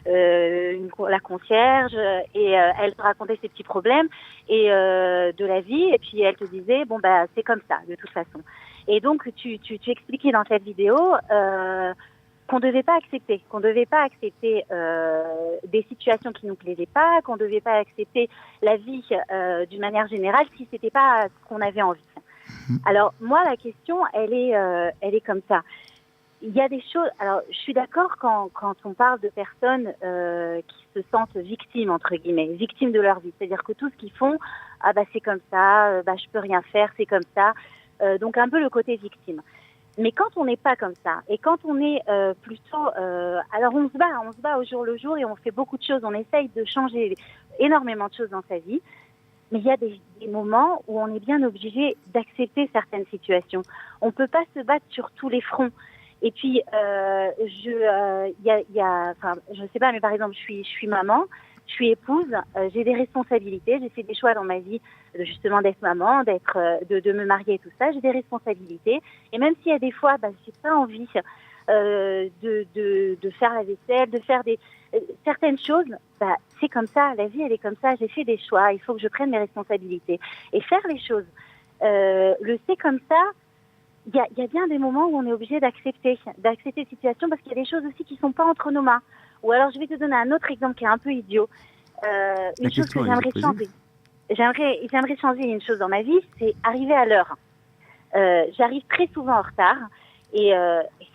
la concierge et elle te racontait ses petits problèmes et de la vie, et puis elle te disait c'est comme ça de toute façon. Et donc tu expliquais dans cette vidéo qu'on devait pas accepter des situations qui nous plaisaient pas, qu'on devait pas accepter la vie d'une manière générale si c'était pas ce qu'on avait envie. Alors moi la question elle est comme ça. Il y a des choses. Alors, je suis d'accord quand on parle de personnes qui se sentent victimes entre guillemets, victimes de leur vie. C'est-à-dire que tout ce qu'ils font, c'est comme ça, je peux rien faire, c'est comme ça. Donc un peu le côté victime. Mais quand on n'est pas comme ça et quand on est plutôt, alors on se bat au jour le jour et on fait beaucoup de choses. On essaye de changer énormément de choses dans sa vie. Mais il y a des moments où on est bien obligé d'accepter certaines situations. On peut pas se battre sur tous les fronts. Et puis, je sais pas, mais par exemple, je suis maman, je suis épouse, j'ai des responsabilités, j'ai fait des choix dans ma vie, justement d'être maman, de me marier et tout ça, j'ai des responsabilités. Et même s'il y a des fois, j'ai pas envie de faire la vaisselle, de faire certaines choses, c'est comme ça, la vie elle est comme ça, j'ai fait des choix, il faut que je prenne mes responsabilités. Et faire les choses, c'est comme ça. Il y a bien des moments où on est obligé d'accepter cette situation parce qu'il y a des choses aussi qui sont pas entre nos mains. Ou alors, je vais te donner un autre exemple qui est un peu idiot. Une chose que j'aimerais changer. J'aimerais changer une chose dans ma vie, c'est arriver à l'heure. J'arrive très souvent en retard et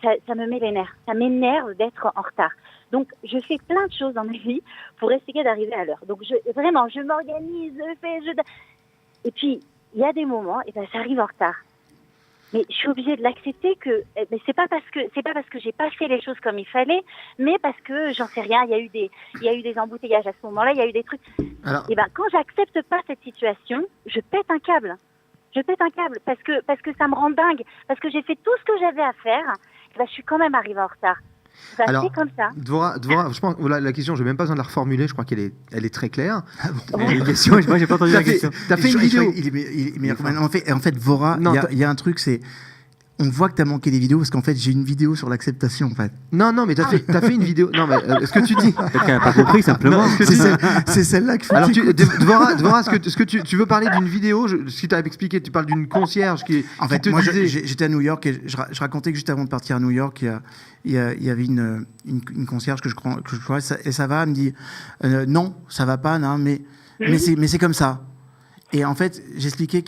ça me met les nerfs. Ça m'énerve d'être en retard. Donc, je fais plein de choses dans ma vie pour essayer d'arriver à l'heure. Donc, je m'organise, et puis, il y a des moments, j'arrive en retard. Mais je suis obligée de l'accepter mais c'est pas parce que j'ai pas fait les choses comme il fallait, mais parce que j'en sais rien, il y a eu des embouteillages à ce moment-là, il y a eu des trucs. Alors... quand j'accepte pas cette situation, je pète un câble. Parce que ça me rend dingue, parce que j'ai fait tout ce que j'avais à faire, je suis quand même arrivée en retard. Bah, Alors, c'est comme ça. Dvora, je pense, la question, je n'ai même pas besoin de la reformuler, je crois qu'elle est très claire. Moi, j'ai pas entendu la question. T'as fait une vidéo. En fait, Dvora, il y a un truc, c'est. On voit que tu as manqué des vidéos parce qu'en fait, j'ai une vidéo sur l'acceptation. En fait. Non, mais t'as fait une vidéo. Non, mais ce que tu dis. Quelqu'un n'a pas compris, simplement. C'est celle-là qu'il faut. Alors, Dvora, est-ce que tu veux parler d'une vidéo ce que tu as expliqué, tu parles d'une concierge qui En fait, te moi, disait... j'étais à New York et je racontais que juste avant de partir à New York, il y avait une concierge que je crois, et ça va, elle me dit non, ça va pas, non, mais c'est comme ça. Et en fait, j'expliquais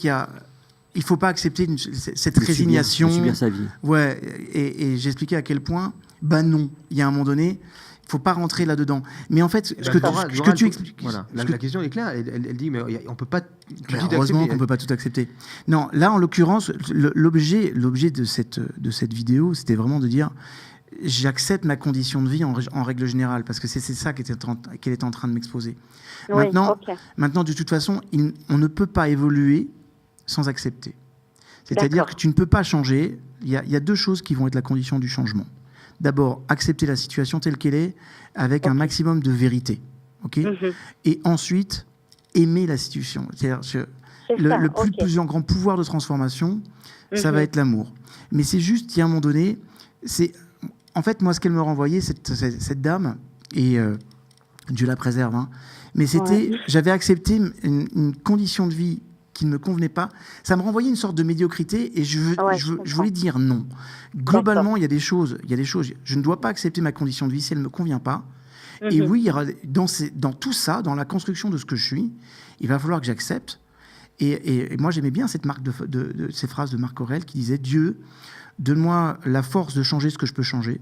il faut pas accepter cette résignation. Subir sa vie. Ouais, et j'expliquais à quel point, non, il y a un moment donné, il faut pas rentrer là-dedans. Mais en fait, ce que tu expliques, voilà, la question est claire. Elle dit, mais on peut pas. Heureusement qu'on peut pas tout accepter. Non, là, en l'occurrence, l'objet de cette vidéo, c'était vraiment de dire, j'accepte ma condition de vie en règle générale, parce que c'est ça qu'elle était en train de m'exposer. Oui, Maintenant, de toute façon, on ne peut pas évoluer sans accepter. C'est-à-dire que tu ne peux pas changer. Il y a deux choses qui vont être la condition du changement. D'abord, accepter la situation telle qu'elle est avec un maximum de vérité. Et ensuite, aimer la situation. C'est-à-dire le plus grand pouvoir de transformation, ça va être l'amour. Mais c'est juste, il y a un moment donné, en fait, moi, ce qu'elle me renvoyait, cette dame, et Dieu la préserve, mais j'avais accepté une condition de vie qui ne me convenait pas, ça me renvoyait une sorte de médiocrité et je voulais dire non. Globalement, il y a des choses, je ne dois pas accepter ma condition de vie si elle ne me convient pas. Et oui, il y aura, dans tout ça, dans la construction de ce que je suis, il va falloir que j'accepte. Et moi, j'aimais bien cette ces phrases de Marc Aurèle qui disait « Dieu, donne-moi la force de changer ce que je peux changer,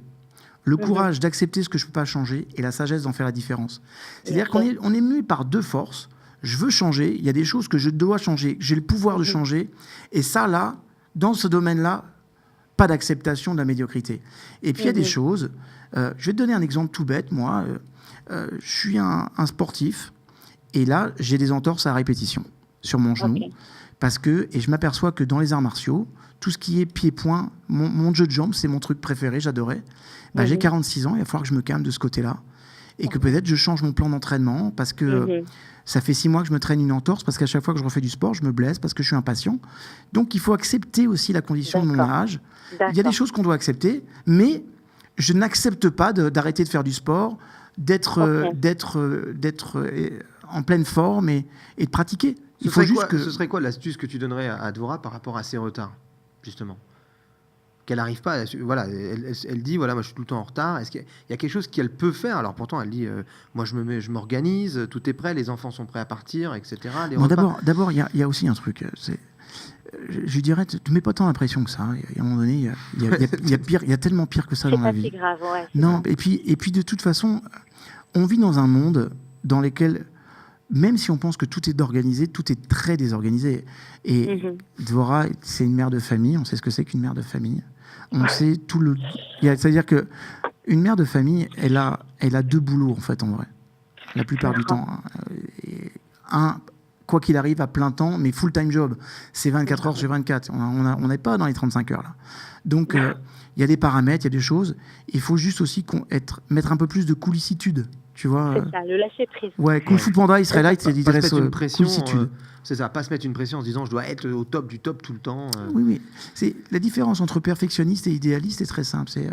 le courage d'accepter ce que je ne peux pas changer et la sagesse d'en faire la différence. » C'est-à-dire qu'on est mû par deux forces. Je veux changer, il y a des choses que je dois changer, j'ai le pouvoir de changer. Et ça, là, dans ce domaine-là, pas d'acceptation de la médiocrité. Et puis, il y a des choses... je vais te donner un exemple tout bête. Moi, je suis un sportif. Et là, j'ai des entorses à répétition sur mon genou. Et je m'aperçois que dans les arts martiaux, tout ce qui est pied-point, mon jeu de jambes, c'est mon truc préféré, j'adorais. J'ai 46 ans, il va falloir que je me calme de ce côté-là. Et que peut-être je change mon plan d'entraînement parce que... Ça fait 6 mois que je me traîne une entorse parce qu'à chaque fois que je refais du sport, je me blesse parce que je suis impatient. Donc, il faut accepter aussi la condition de mon âge. Il y a des choses qu'on doit accepter, mais je n'accepte pas d'arrêter de faire du sport, d'être en pleine forme et de pratiquer. Ce serait quoi l'astuce que tu donnerais à Dvora par rapport à ses retards, justement ? Qu'elle n'arrive pas, elle dit, voilà, moi je suis tout le temps en retard. Est-ce qu'il y a quelque chose qu'elle peut faire ? Alors pourtant, elle dit, moi je m'organise, tout est prêt, les enfants sont prêts à partir, etc. D'abord, il y a aussi un truc. Je dirais, tu ne mets pas tant la pression que ça. Il y a un moment donné, il y a tellement pire que ça dans la vie. C'est pas si grave, ouais. Non, et puis de toute façon, on vit dans un monde dans lequel, même si on pense que tout est organisé, tout est très désorganisé. Et Dvora, c'est une mère de famille. On sait ce que c'est qu'une mère de famille. On sait tout le... C'est-à-dire qu'une mère de famille, elle a 2 boulots, en fait, en vrai. La plupart du temps. Quoi qu'il arrive, à plein temps, mais full-time job. C'est 24 heures sur 24. On n'est pas dans les 35 heures, là. Donc, il y a des paramètres, il y a des choses. Il faut juste aussi mettre un peu plus de coulicitude. Tu vois, c'est ça, le lâcher prise. Ouais, Kung Fu Panda, il serait là, il dirait une pression. C'est ça, pas se mettre une pression en se disant je dois être au top du top tout le temps. Oui. C'est la différence entre perfectionniste et idéaliste est très simple. C'est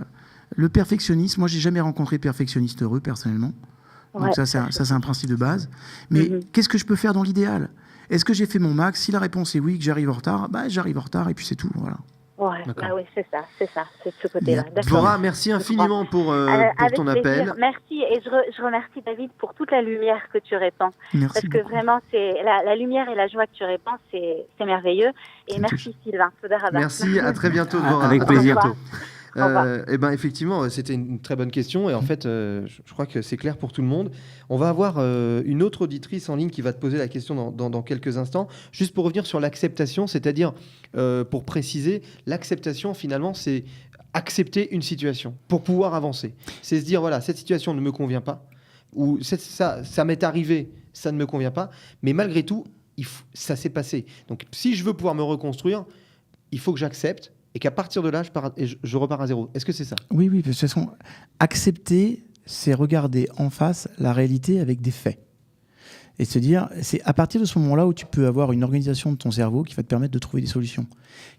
le perfectionniste. Moi, j'ai jamais rencontré de perfectionniste heureux personnellement. Donc ça, c'est un principe de base. Mais qu'est-ce que je peux faire dans l'idéal ? Est-ce que j'ai fait mon max ? Si la réponse est oui, que j'arrive en retard, j'arrive en retard et puis c'est tout. Voilà. Ouais, c'est ça, c'est de ce côté-là. Dvora, merci infiniment pour ton plaisir. appel. Merci, et je remercie David pour toute la lumière que tu répands. Merci parce que vraiment, c'est la lumière et la joie que tu répands, c'est merveilleux. Et merci Sylvain. Merci, à très bientôt Dvora. Avec plaisir. Effectivement, c'était une très bonne question et en fait, je crois que c'est clair pour tout le monde. On va avoir une autre auditrice en ligne qui va te poser la question dans quelques instants. Juste pour revenir sur l'acceptation, c'est-à-dire, pour préciser, l'acceptation finalement, c'est accepter une situation pour pouvoir avancer. C'est se dire, voilà, cette situation ne me convient pas, ou ça m'est arrivé, ça ne me convient pas, mais malgré tout, ça s'est passé. Donc si je veux pouvoir me reconstruire, il faut que j'accepte. et qu'à partir de là, je repars à zéro. Est-ce que c'est ça ? Oui, de toute façon, accepter, c'est regarder en face la réalité avec des faits. Et se dire, c'est à partir de ce moment-là où tu peux avoir une organisation de ton cerveau qui va te permettre de trouver des solutions.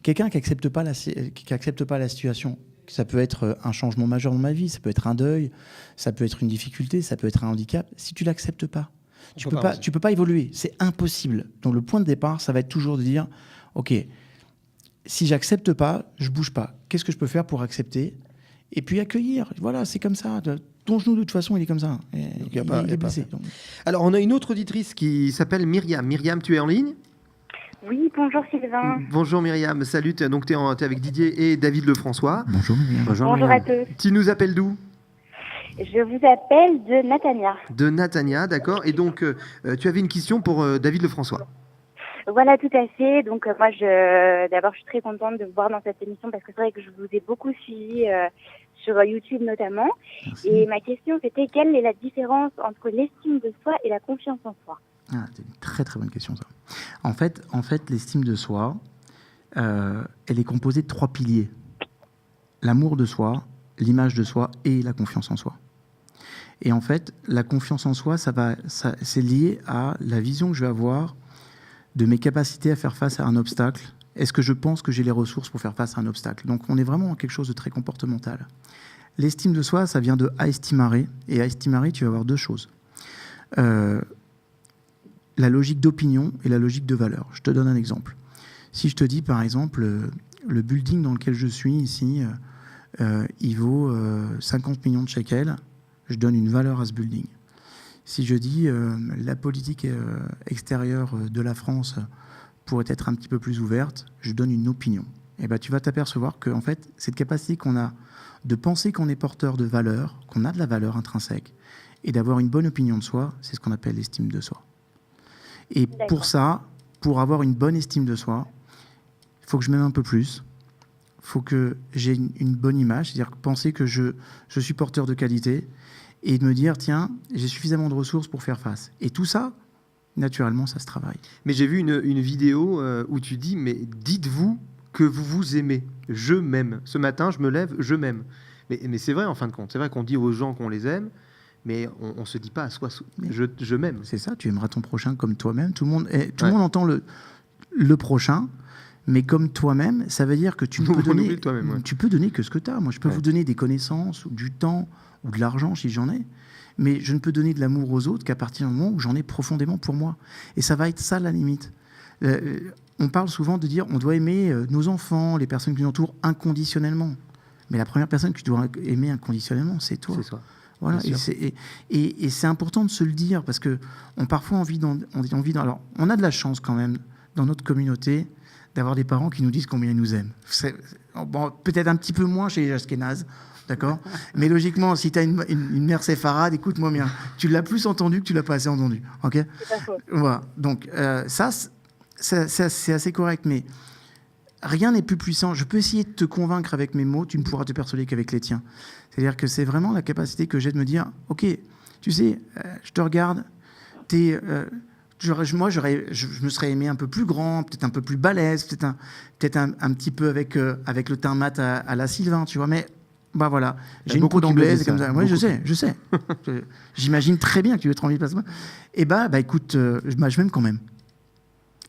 Quelqu'un qui n'accepte pas la situation, ça peut être un changement majeur dans ma vie, ça peut être un deuil, ça peut être une difficulté, ça peut être un handicap. Si tu ne l'acceptes pas, tu peux pas évoluer. C'est impossible. Donc le point de départ, ça va être toujours de dire, OK, si j'accepte pas, je bouge pas. Qu'est-ce que je peux faire pour accepter ? Et puis accueillir. Voilà, c'est comme ça. Ton genou, de toute façon, il est comme ça. Il est blessé. Alors, on a une autre auditrice qui s'appelle Myriam. Myriam, tu es en ligne ? Oui, bonjour Sylvain. Bonjour Myriam, salut. Donc, tu es avec Didier et David Lefrançois. Bonjour Myriam. Bonjour à tous. Tu nous appelles d'où ? Je vous appelle de Natania. De Natania, d'accord. Et donc, tu avais une question pour David Lefrançois. Voilà, tout à fait. Donc, moi, d'abord, je suis très contente de vous voir dans cette émission parce que c'est vrai que je vous ai beaucoup suivi sur YouTube notamment. Merci. Et ma question, c'était quelle est la différence entre l'estime de soi et la confiance en soi ? C'est une très très bonne question ça. En fait, l'estime de soi, elle est composée de 3 piliers. L'amour de soi, l'image de soi et la confiance en soi. Et en fait, la confiance en soi, c'est lié à la vision que je vais avoir de mes capacités à faire face à un obstacle. Est-ce que je pense que j'ai les ressources pour faire face à un obstacle ? Donc on est vraiment dans quelque chose de très comportemental. L'estime de soi, ça vient de aestimare. Et aestimare, tu vas avoir 2 choses. La logique d'opinion et la logique de valeur. Je te donne un exemple. Si je te dis, par exemple, le building dans lequel je suis ici, il vaut 50 millions de shekels, je donne une valeur à ce building. Si je dis la politique extérieure de la France pourrait être un petit peu plus ouverte, je donne une opinion. Et ben, tu vas t'apercevoir que en fait, cette capacité qu'on a de penser qu'on est porteur de valeur, qu'on a de la valeur intrinsèque, et d'avoir une bonne opinion de soi, c'est ce qu'on appelle l'estime de soi. Et pour ça, pour avoir une bonne estime de soi, il faut que je m'aime un peu plus, il faut que j'ai une bonne image, c'est-à-dire penser que je suis porteur de qualité, et de me dire, tiens, j'ai suffisamment de ressources pour faire face. Et tout ça, naturellement, ça se travaille. Mais j'ai vu une vidéo où tu dis, mais dites-vous que vous vous aimez. Je m'aime. Ce matin, je me lève, je m'aime. Mais c'est vrai, en fin de compte. C'est vrai qu'on dit aux gens qu'on les aime, mais on ne se dit pas à soi, je m'aime. C'est ça, tu aimeras ton prochain comme toi-même. Tout le monde entend le prochain, mais comme toi-même, ça veut dire que tu peux donner que ce que tu as. Moi, je peux vous donner des connaissances, ou du temps, ou de l'argent si j'en ai, mais je ne peux donner de l'amour aux autres qu'à partir du moment où j'en ai profondément pour moi. Et ça va être ça la limite. On parle souvent de dire on doit aimer nos enfants, les personnes qui nous entourent inconditionnellement. Mais la première personne que tu dois aimer inconditionnellement, c'est toi. C'est ça. Voilà. Et c'est important de se le dire parce que parfois alors, on a de la chance quand même dans notre communauté d'avoir des parents qui nous disent combien ils nous aiment. Bon, peut-être un petit peu moins chez les Ashkénazes. D'accord. Mais logiquement, si tu as une mère séfarade, écoute-moi bien, tu l'as plus entendu que tu l'as pas assez entendu. Ok. Voilà. Donc ça, c'est assez correct, mais rien n'est plus puissant. Je peux essayer de te convaincre avec mes mots, tu ne pourras te persuader qu'avec les tiens. C'est-à-dire que c'est vraiment la capacité que j'ai de me dire, ok, tu sais, je te regarde, moi, je me serais aimé un peu plus grand, peut-être un peu plus balèze, peut-être un petit peu avec le teint mat à la Sylvain, tu vois, mais bah voilà, j'ai une peau d'anglaise comme ça. Oui, je sais. J'imagine très bien que tu veux être envie de passer. Et bah écoute, je m'aime quand même.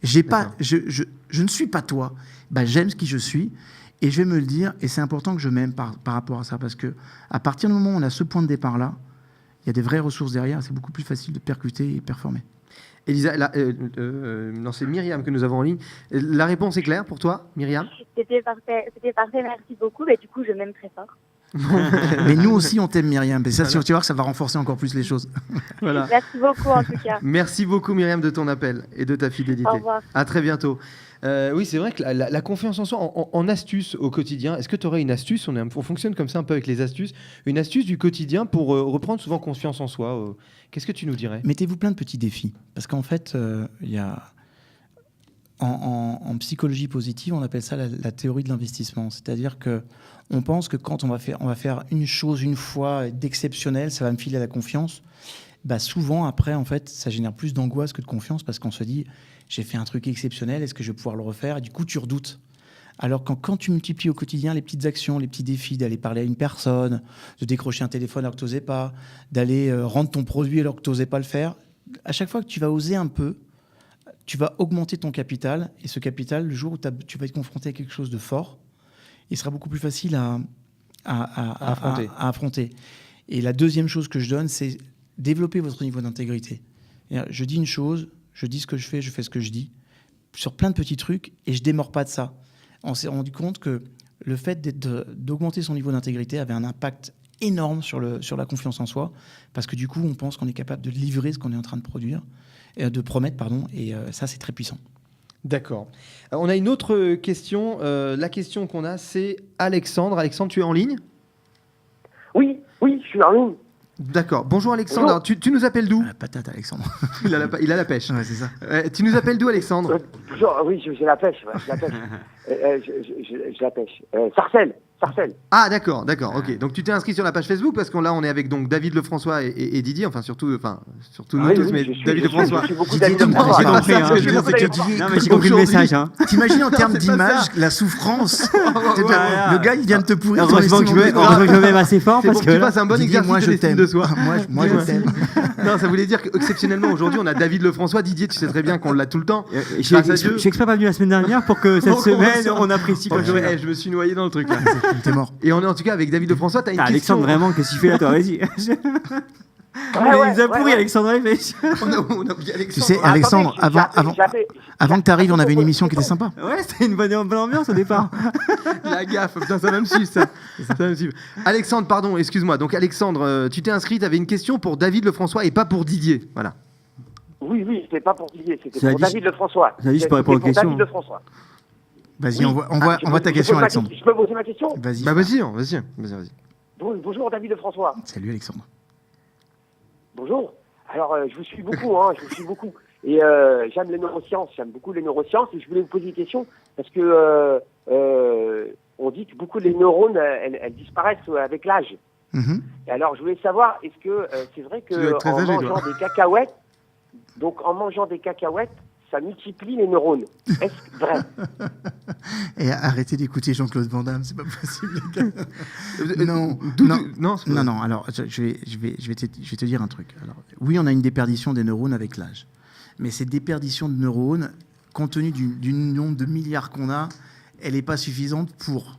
Je ne suis pas toi. Bah j'aime ce qui je suis et je vais me le dire. Et c'est important que je m'aime par rapport à ça parce que à partir du moment où on a ce point de départ là, il y a des vraies ressources derrière. C'est beaucoup plus facile de percuter et performer. Elisa, non, c'est Myriam que nous avons en ligne. La réponse est claire pour toi, Myriam ? C'était parfait, merci beaucoup. Du coup, je m'aime très fort. Mais nous aussi, on t'aime, Myriam. Et ça, tu vas voir que ça va renforcer encore plus les choses. Voilà. Merci beaucoup, en tout cas. Merci beaucoup, Myriam, de ton appel et de ta fidélité. Au revoir. À très bientôt. Oui, c'est vrai que la confiance en soi, en astuce au quotidien, est-ce que tu aurais une astuce, on fonctionne comme ça un peu avec les astuces, une astuce du quotidien pour reprendre souvent confiance en soi qu'est-ce que tu nous dirais ? Mettez-vous plein de petits défis. Parce qu'en fait, il y a... En psychologie positive, on appelle ça la théorie de l'investissement. C'est-à-dire qu'on pense que quand on va faire une chose une fois d'exceptionnel, ça va me filer la confiance. Bah souvent, après, en fait, ça génère plus d'angoisse que de confiance parce qu'on se dit, j'ai fait un truc exceptionnel, est-ce que je vais pouvoir le refaire ? Et du coup, tu redoutes. Alors quand tu multiplies au quotidien les petites actions, les petits défis, d'aller parler à une personne, de décrocher un téléphone alors que tu n'osais pas, d'aller rendre ton produit alors que tu n'osais pas le faire, à chaque fois que tu vas oser un peu, tu vas augmenter ton capital. Et ce capital, le jour où tu vas être confronté à quelque chose de fort, il sera beaucoup plus facile à affronter. Et la deuxième chose que je donne, c'est développer votre niveau d'intégrité. Je dis une chose, je dis ce que je fais ce que je dis, sur plein de petits trucs, et je ne démords pas de ça. On s'est rendu compte que le fait d'augmenter son niveau d'intégrité avait un impact énorme sur la confiance en soi, parce que du coup, on pense qu'on est capable de livrer ce qu'on est en train de produire, de promettre, pardon, et ça, c'est très puissant. D'accord. On a une autre question. La question qu'on a, c'est Alexandre. Alexandre, tu es en ligne ? Oui, je suis en ligne. D'accord. Bonjour Alexandre. Alors, tu nous appelles d'où ? La patate, Alexandre. Il a la pêche. Ouais, c'est ça. Tu nous appelles d'où, Alexandre ? Oui, j'ai la pêche. Je la pêche. Sarcelles. Ah, d'accord. Ok. Donc tu t'es inscrit sur la page Facebook parce qu'on est avec donc David Lefrançois et Didier, surtout nous tous, mais David Lefrançois. J'ai compris le message. Hein. T'imagines en termes d'image la souffrance. Le gars, il vient de te pourrir. Heureusement que je m'aime assez fort parce que tu passes un bon exercice moi, je d'estime de soi. Moi, je t'aime. Non, ça voulait dire qu'exceptionnellement aujourd'hui, on a David Lefrançois. Didier, tu sais très bien qu'on l'a tout le temps. Je suis exprès pas venu la semaine dernière pour que cette semaine on apprécie. Je me suis noyé dans le truc là. T'es mort. Et on est en tout cas avec David Lefrançois. T'as une question. Alexandre, vraiment, qu'est-ce qu'il fait là, toi ? Vas-y. Il nous a pourri, Alexandre. On a oublié Alexandre. Tu sais, Alexandre, avant que tu arrives, on avait une émission qui était sympa. Ouais, c'était une bonne ambiance au départ. La gaffe, putain, ça va me suivre ça. Ça va me suivre. Alexandre, pardon, excuse-moi. Donc Alexandre, tu t'es inscrit, tu avais une question pour David Lefrançois et pas pour Didier. Voilà. Oui, c'était pas pour Didier, c'était pour David Lefrançois. Ça dit, je peux répondre aux questions. David Lefrançois. Vas-y, envoie ta question, Alexandre. Je peux poser ma question ? Vas-y. Vas-y. Bonjour David Lefrançois. Salut Alexandre. Bonjour. Alors, je vous suis beaucoup, Et j'aime les neurosciences, j'aime beaucoup les neurosciences. Et je voulais vous poser une question, parce que on dit que beaucoup de les neurones, elles disparaissent avec l'âge. Mm-hmm. Et alors, je voulais savoir, est-ce que c'est vrai qu'en mangeant des cacahuètes, ça multiplie les neurones. Est-ce vrai ? Et arrêtez d'écouter Jean-Claude Van Damme, c'est pas possible, les gars. Non. Alors, je vais te dire un truc. Alors, oui, on a une déperdition des neurones avec l'âge, mais cette déperdition de neurones, compte tenu du nombre de milliards qu'on a, elle n'est pas suffisante pour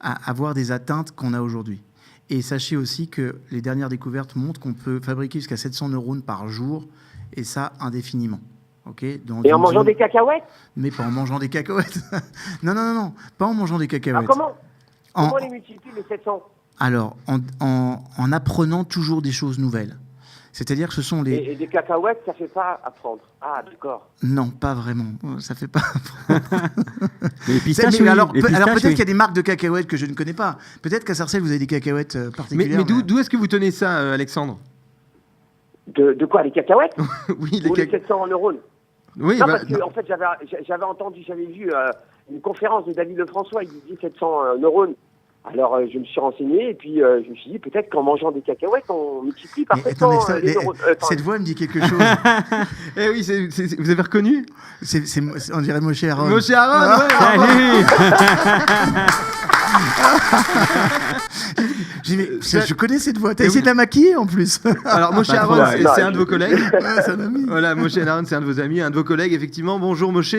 avoir des atteintes qu'on a aujourd'hui. Et sachez aussi que les dernières découvertes montrent qu'on peut fabriquer jusqu'à 700 neurones par jour, et ça indéfiniment. Okay, et en mangeant des cacahuètes ? Mais pas en mangeant des cacahuètes. Non, pas en mangeant des cacahuètes. Comment on les multiplie, les 700 ? Alors, en apprenant toujours des choses nouvelles. C'est-à-dire que ce sont les... Et des cacahuètes, ça ne fait pas apprendre. Ah, d'accord. Non, pas vraiment. Ça fait pas apprendre. Les pistaches, alors peut-être qu'il y a des marques de cacahuètes que je ne connais pas. Peut-être qu'à Sarcelles, vous avez des cacahuètes particulières. Mais d'où est-ce que vous tenez ça, Alexandre ? De quoi, les cacahuètes ? Oui, les 700 neurones. Oui, non, parce que en fait, j'avais vu une conférence de David Lefrançois, il disait 700 neurones. Alors, je me suis renseigné et puis je me suis dit, peut-être qu'en mangeant des cacahuètes, on multiplie par 700 les neurones. Cette voix me dit quelque chose. Eh oui, vous avez reconnu ? On dirait Moshe Aaron. Moshe Aaron, ouais. Salut. Je connais cette voix. T'as essayé de la maquiller en plus. Alors Moshe Aaron, c'est un de vos collègues. C'est un ami. Voilà, Moshe Aaron, c'est un de vos amis, un de vos collègues, effectivement. Bonjour Moshe.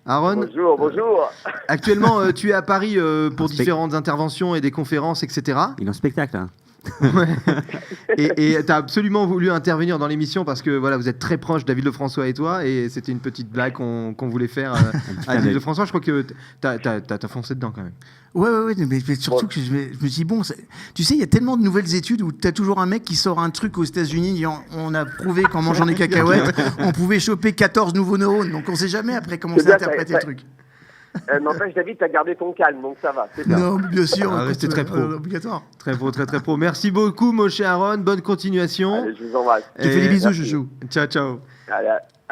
Aaron. Bonjour. Actuellement, tu es à Paris pour différentes interventions et des conférences, etc. Il est en spectacle. Hein. Ouais. Et tu as absolument voulu intervenir dans l'émission parce que voilà, vous êtes très proches, David Lefrançois et toi, et c'était une petite blague qu'on voulait faire à David Lefrançois. Je crois que t'as foncé dedans quand même. Ouais, mais surtout que je me suis dit, bon, tu sais, il y a tellement de nouvelles études où tu as toujours un mec qui sort un truc aux États-Unis disant on a prouvé qu'en mangeant des cacahuètes, on pouvait choper 14 nouveaux neurones. Donc on sait jamais après comment c'est interprété le truc. N'empêche, David, t'as gardé ton calme, donc ça va. C'est bien. Non, bien sûr. Restez très pro. Obligatoire. Très pro. Merci beaucoup, Moshe Aaron. Bonne continuation. Allez, je vous embrasse. Tu fais des bisous, Joujou. Ciao. Allez,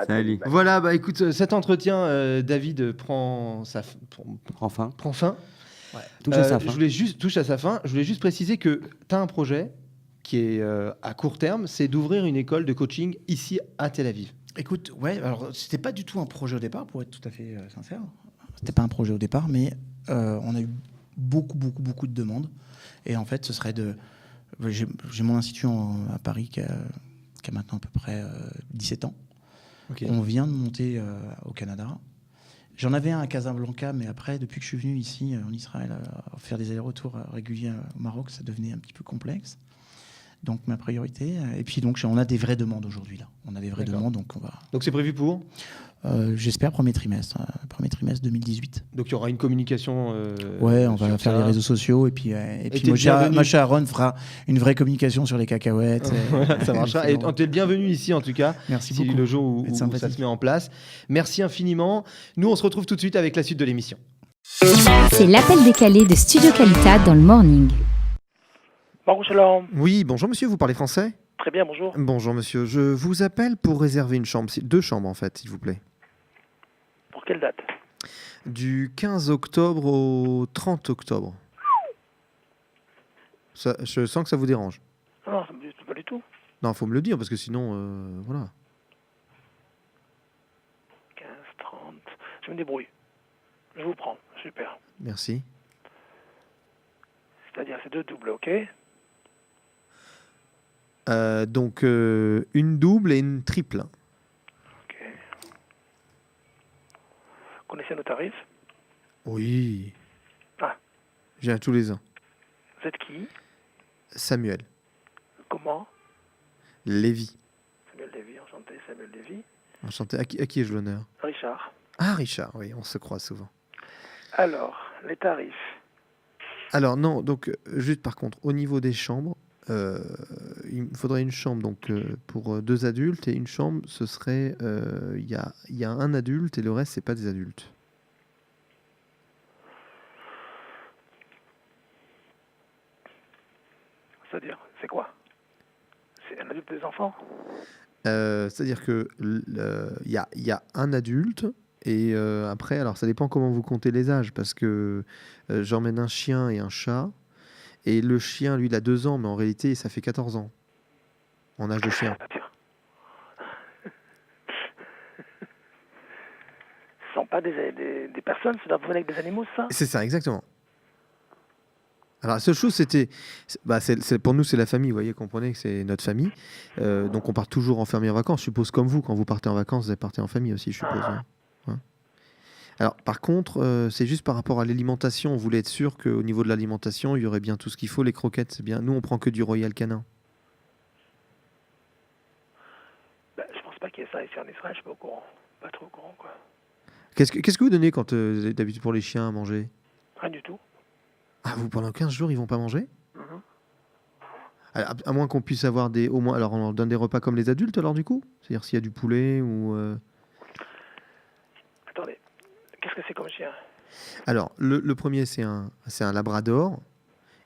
salut. Voilà, bah écoute, cet entretien, David prend fin. Ouais. Touche à sa fin. Touche à sa fin. Je voulais juste préciser que tu as un projet qui est à court terme, c'est d'ouvrir une école de coaching ici à Tel Aviv. Écoute, ouais, alors c'était pas du tout un projet au départ, pour être tout à fait sincère. c'était pas un projet au départ, mais on a eu beaucoup de demandes. Et en fait, ce serait j'ai mon institut à Paris qui a maintenant à peu près 17 ans. Okay. On vient de monter au Canada. J'en avais un à Casablanca, mais après, depuis que je suis venu ici en Israël, faire des allers-retours réguliers au Maroc, ça devenait un petit peu complexe. Donc ma priorité. Et puis donc on a des vraies demandes aujourd'hui là. On a des vraies demandes, donc on va. Donc c'est prévu pour j'espère premier trimestre 2018. Donc il y aura une communication. Ouais, on va faire les réseaux sociaux et puis Moshe Aaron fera une vraie communication sur les cacahuètes. Voilà, ça marchera. Et t'es le bienvenu ici en tout cas. Merci beaucoup. Le jour où ça se met en place. Merci infiniment. Nous on se retrouve tout de suite avec la suite de l'émission. C'est l'appel décalé de Studio Qualita dans le morning. Bonjour, shalom. Oui, bonjour monsieur, vous parlez français ? Très bien, bonjour. Bonjour monsieur, je vous appelle pour réserver une chambre, 2 chambres en fait, s'il vous plaît. Pour quelle date ? Du 15 octobre au 30 octobre. Ça, je sens que ça vous dérange. Non, pas du tout. Non, il faut me le dire parce que sinon, voilà. 15, 30, je me débrouille. Je vous prends, super. Merci. C'est-à-dire c'est 2 doubles, ok ? Donc une double et une triple. Ok. Vous connaissez nos tarifs ? Oui. Ah. Je viens tous les ans. Vous êtes qui ? Samuel. Comment ? Lévy. Samuel Lévy, enchanté, Samuel Lévy. Enchanté. À qui ai-je l'honneur ? Richard. Ah, Richard, oui, on se croise souvent. Alors, les tarifs. Alors non, donc juste par contre, au niveau des chambres, il me faudrait une chambre donc pour 2 adultes et une chambre, ce serait il y a un adulte et le reste c'est pas des adultes. C'est-à-dire, c'est quoi ? C'est un adulte des enfants ? C'est-à-dire que il y a un adulte et après, alors ça dépend comment vous comptez les âges parce que j'emmène un chien et un chat. Et le chien, lui, il a 2 ans, mais en réalité, ça fait 14 ans en âge de chien. Ce ne sont pas des personnes, ça doit venir avec des animaux, ça ? C'est ça, exactement. Alors, la seule chose, pour nous, c'est la famille, vous voyez, comprenez que c'est notre famille. Donc, on part toujours en famille en vacances. Je suppose comme vous, quand vous partez en vacances, vous partez en famille aussi, je suppose. Hein. Alors, par contre, c'est juste par rapport à l'alimentation. On voulait être sûr qu'au niveau de l'alimentation, il y aurait bien tout ce qu'il faut. Les croquettes, c'est bien. Nous, on prend que du Royal Canin. Je pense pas qu'il y ait ça ici en Israël, je suis pas au courant. Pas trop au courant, quoi. Qu'est-ce que vous donnez quand d'habitude pour les chiens à manger ? Rien du tout. Ah, vous, pendant 15 jours, ils vont pas manger ? Alors, à moins qu'on puisse avoir au moins... Alors, on leur donne des repas comme les adultes, alors, du coup ? C'est-à-dire s'il y a du poulet ou... Attendez. Qu'est-ce que c'est comme chien ? Alors, le premier, c'est un labrador.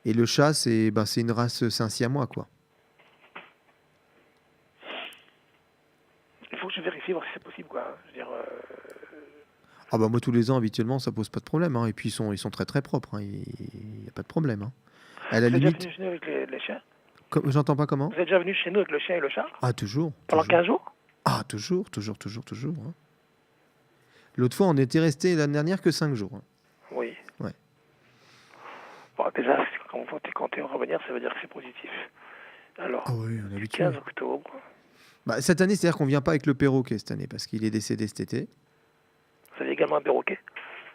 Et le chat, c'est une race, c'est un siamois, quoi. Il faut que je vérifie, voir si c'est possible, quoi. Je veux dire... Ah moi, tous les ans, habituellement, ça pose pas de problème. Hein. Et puis, ils sont très, très propres. Hein. Il n'y a pas de problème. Hein. À la limite... Vous êtes déjà venu chez nous avec les chiens ? J'entends pas comment ? Vous êtes déjà venu chez nous avec le chien et le chat ? Ah, toujours. Pendant 15 jours ? Ah, toujours. Hein. L'autre fois, on était resté l'année dernière que 5 jours. Hein. Oui. Ouais. Bon, déjà, quand vous comptez revenir, ça veut dire que c'est positif. Alors, oui, on a 15 octobre. Cette année, c'est-à-dire qu'on vient pas avec le perroquet cette année, parce qu'il est décédé cet été. Vous avez également un perroquet ?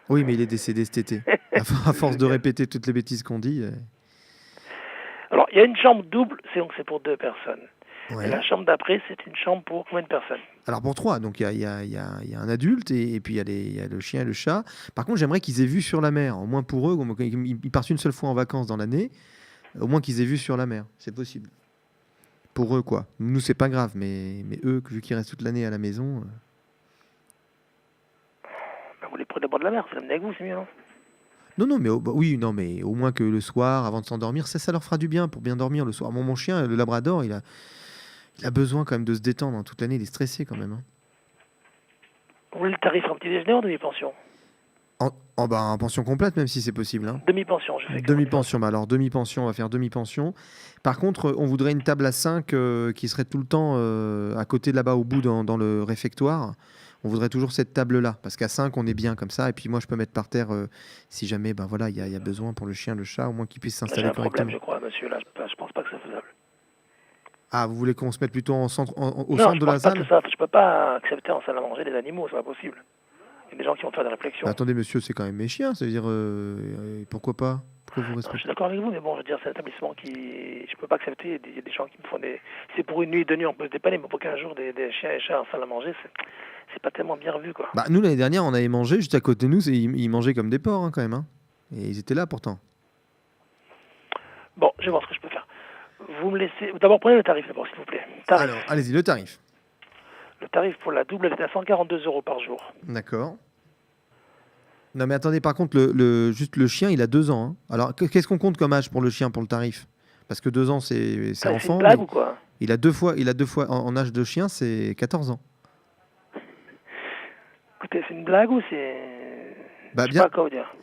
Oui, mais il est décédé cet été. À force de répéter toutes les bêtises qu'on dit. Alors, il y a une chambre double, c'est pour 2 personnes. Ouais. Et la chambre d'après, c'est une chambre pour combien de personnes ? Alors pour 3, donc il y a un adulte et puis il y a le chien et le chat. Par contre, j'aimerais qu'ils aient vu sur la mer, au moins pour eux, ils partent une seule fois en vacances dans l'année, au moins qu'ils aient vu sur la mer, c'est possible. Pour eux, quoi. Nous, c'est pas grave, mais eux, vu qu'ils restent toute l'année à la maison... Vous les prenez au bord de la mer, vous l'amenez avec vous, c'est mieux, non ? Non, mais mais au moins que le soir, avant de s'endormir, ça leur fera du bien pour bien dormir le soir. Mon chien, le labrador, il a besoin quand même de se détendre. Hein. Toute l'année, il est stressé quand même. Hein. Vous voulez le tarif en petit déjeuner ou en demi-pension ? En pension complète, même si c'est possible. Hein. Demi-pension, je fais. Demi-pension, alors demi-pension, on va faire demi-pension. Par contre, on voudrait une table à 5 qui serait tout le temps à côté de là-bas, au bout, dans le réfectoire. on voudrait toujours cette table-là, parce qu'à 5, on est bien comme ça. Et puis moi, je peux mettre par terre, si jamais il y a besoin pour le chien, le chat, au moins qu'il puisse s'installer correctement. J'ai un problème, je crois, monsieur. Là, je pense pas que c'est faisable. Ah, vous voulez qu'on se mette plutôt au centre de la salle? Non, je peux pas accepter en salle à manger des animaux, c'est pas possible. Il y a des gens qui vont faire des réflexions. Attendez, monsieur, c'est quand même mes chiens, ça veut dire pourquoi pas? Pourquoi vous Je suis d'accord avec vous, mais bon, je veux dire, c'est un établissement qui. Je peux pas accepter. Il y a des gens qui me font des. C'est pour une nuit, 2 nuits, on peut se dépanner, mais pour 15 jours, des chiens et chats en salle à manger, c'est pas tellement bien revu, quoi. Nous, l'année dernière, on avait mangé juste à côté de nous, ils mangeaient comme des porcs, quand même. Et ils étaient là pourtant. Bon, je vais voir ce que je peux faire. Vous me laissez. D'abord, prenez le tarif, d'abord, s'il vous plaît. Tarif. Alors, allez-y, le tarif. Le tarif pour la double est à 142 € par jour. D'accord. Non, mais attendez, par contre, juste le chien, il a 2 ans. Alors, qu'est-ce qu'on compte comme âge pour le chien, pour le tarif? Parce que 2 ans, c'est enfant. C'est une blague ou quoi? Il a deux fois en âge de chien, c'est 14 ans. Écoutez, c'est une blague ou c'est. Je sais pas quoi vous dire.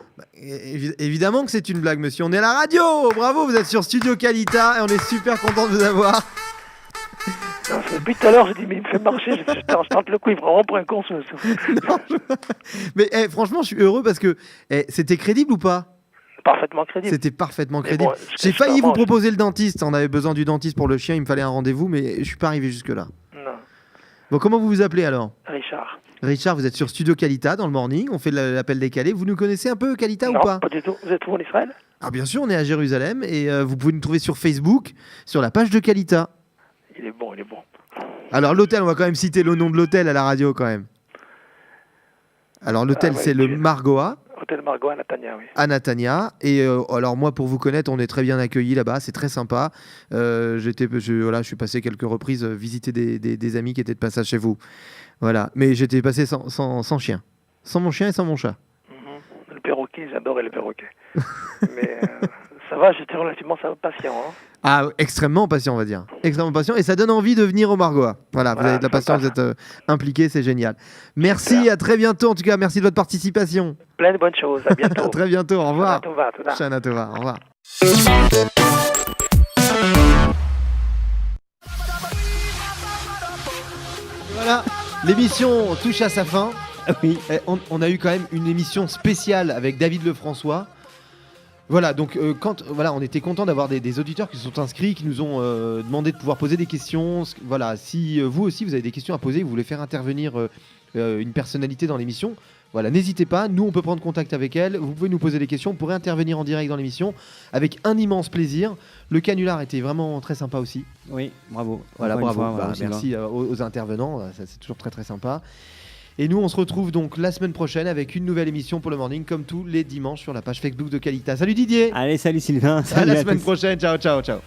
Évidemment que c'est une blague, monsieur. On est à la radio. Bravo, vous êtes sur Studio Qualita et on est super content de vous avoir. Non, depuis tout à l'heure, j'ai dit, mais il me fait marcher. Je tente le coup, il me prend vraiment pour un con. Mais franchement, je suis heureux parce que c'était crédible ou pas? Parfaitement crédible. C'était parfaitement crédible. Bon, j'ai failli vous proposer le dentiste. On avait besoin du dentiste pour le chien. Il me fallait un rendez-vous, mais je suis pas arrivé jusque-là. Non. Bon, comment vous vous appelez alors? Richard. Richard, vous êtes sur Studio Qualita dans le morning. On fait l'appel décalé. Vous nous connaissez un peu, Qualita, ou pas? Non, pas du tout. Vous êtes où en Israël? Ah, bien sûr, on est à Jérusalem et vous pouvez nous trouver sur Facebook, sur la page de Qualita. Il est bon, il est bon. Alors, l'hôtel, on va quand même citer le nom de l'hôtel à la radio quand même. Alors, l'hôtel, c'est le Margoa. Hôtel Margoa à Natania, oui. À Natania. Et alors, moi, pour vous connaître, on est très bien accueillis là-bas. C'est très sympa. Je suis passé quelques reprises visiter des amis qui étaient de passage chez vous. Voilà. Mais j'étais passé sans chien. Sans mon chien et sans mon chat. Le perroquet, j'adorais le perroquet. Mais ça va, j'étais relativement patient. Ah, extrêmement patient, on va dire. Extrêmement patient. Et ça donne envie de venir au Margoa. Voilà, vous avez de la patience, vous êtes impliqué, c'est génial. Merci, à très bientôt. En tout cas, merci de votre participation. Plein de bonnes choses. À bientôt. À très bientôt. Au revoir. Shana Tova. Au revoir. Voilà, l'émission touche à sa fin. Oui. On a eu quand même une émission spéciale avec David Lefrançois. Voilà, donc on était content d'avoir des auditeurs qui se sont inscrits, qui nous ont demandé de pouvoir poser des questions. Voilà, si vous aussi vous avez des questions à poser, vous voulez faire intervenir une personnalité dans l'émission, voilà, n'hésitez pas. Nous, on peut prendre contact avec elle. Vous pouvez nous poser des questions. On pourrait intervenir en direct dans l'émission avec un immense plaisir. Le canular était vraiment très sympa aussi. Oui, bravo. Voilà, bravo. Merci aux intervenants. Ça, c'est toujours très très sympa. Et nous, on se retrouve donc la semaine prochaine avec une nouvelle émission pour le morning, comme tous les dimanches sur la page Facebook de Qualita. Salut Didier. Allez, salut Sylvain. À la semaine prochaine. Ciao, ciao, ciao.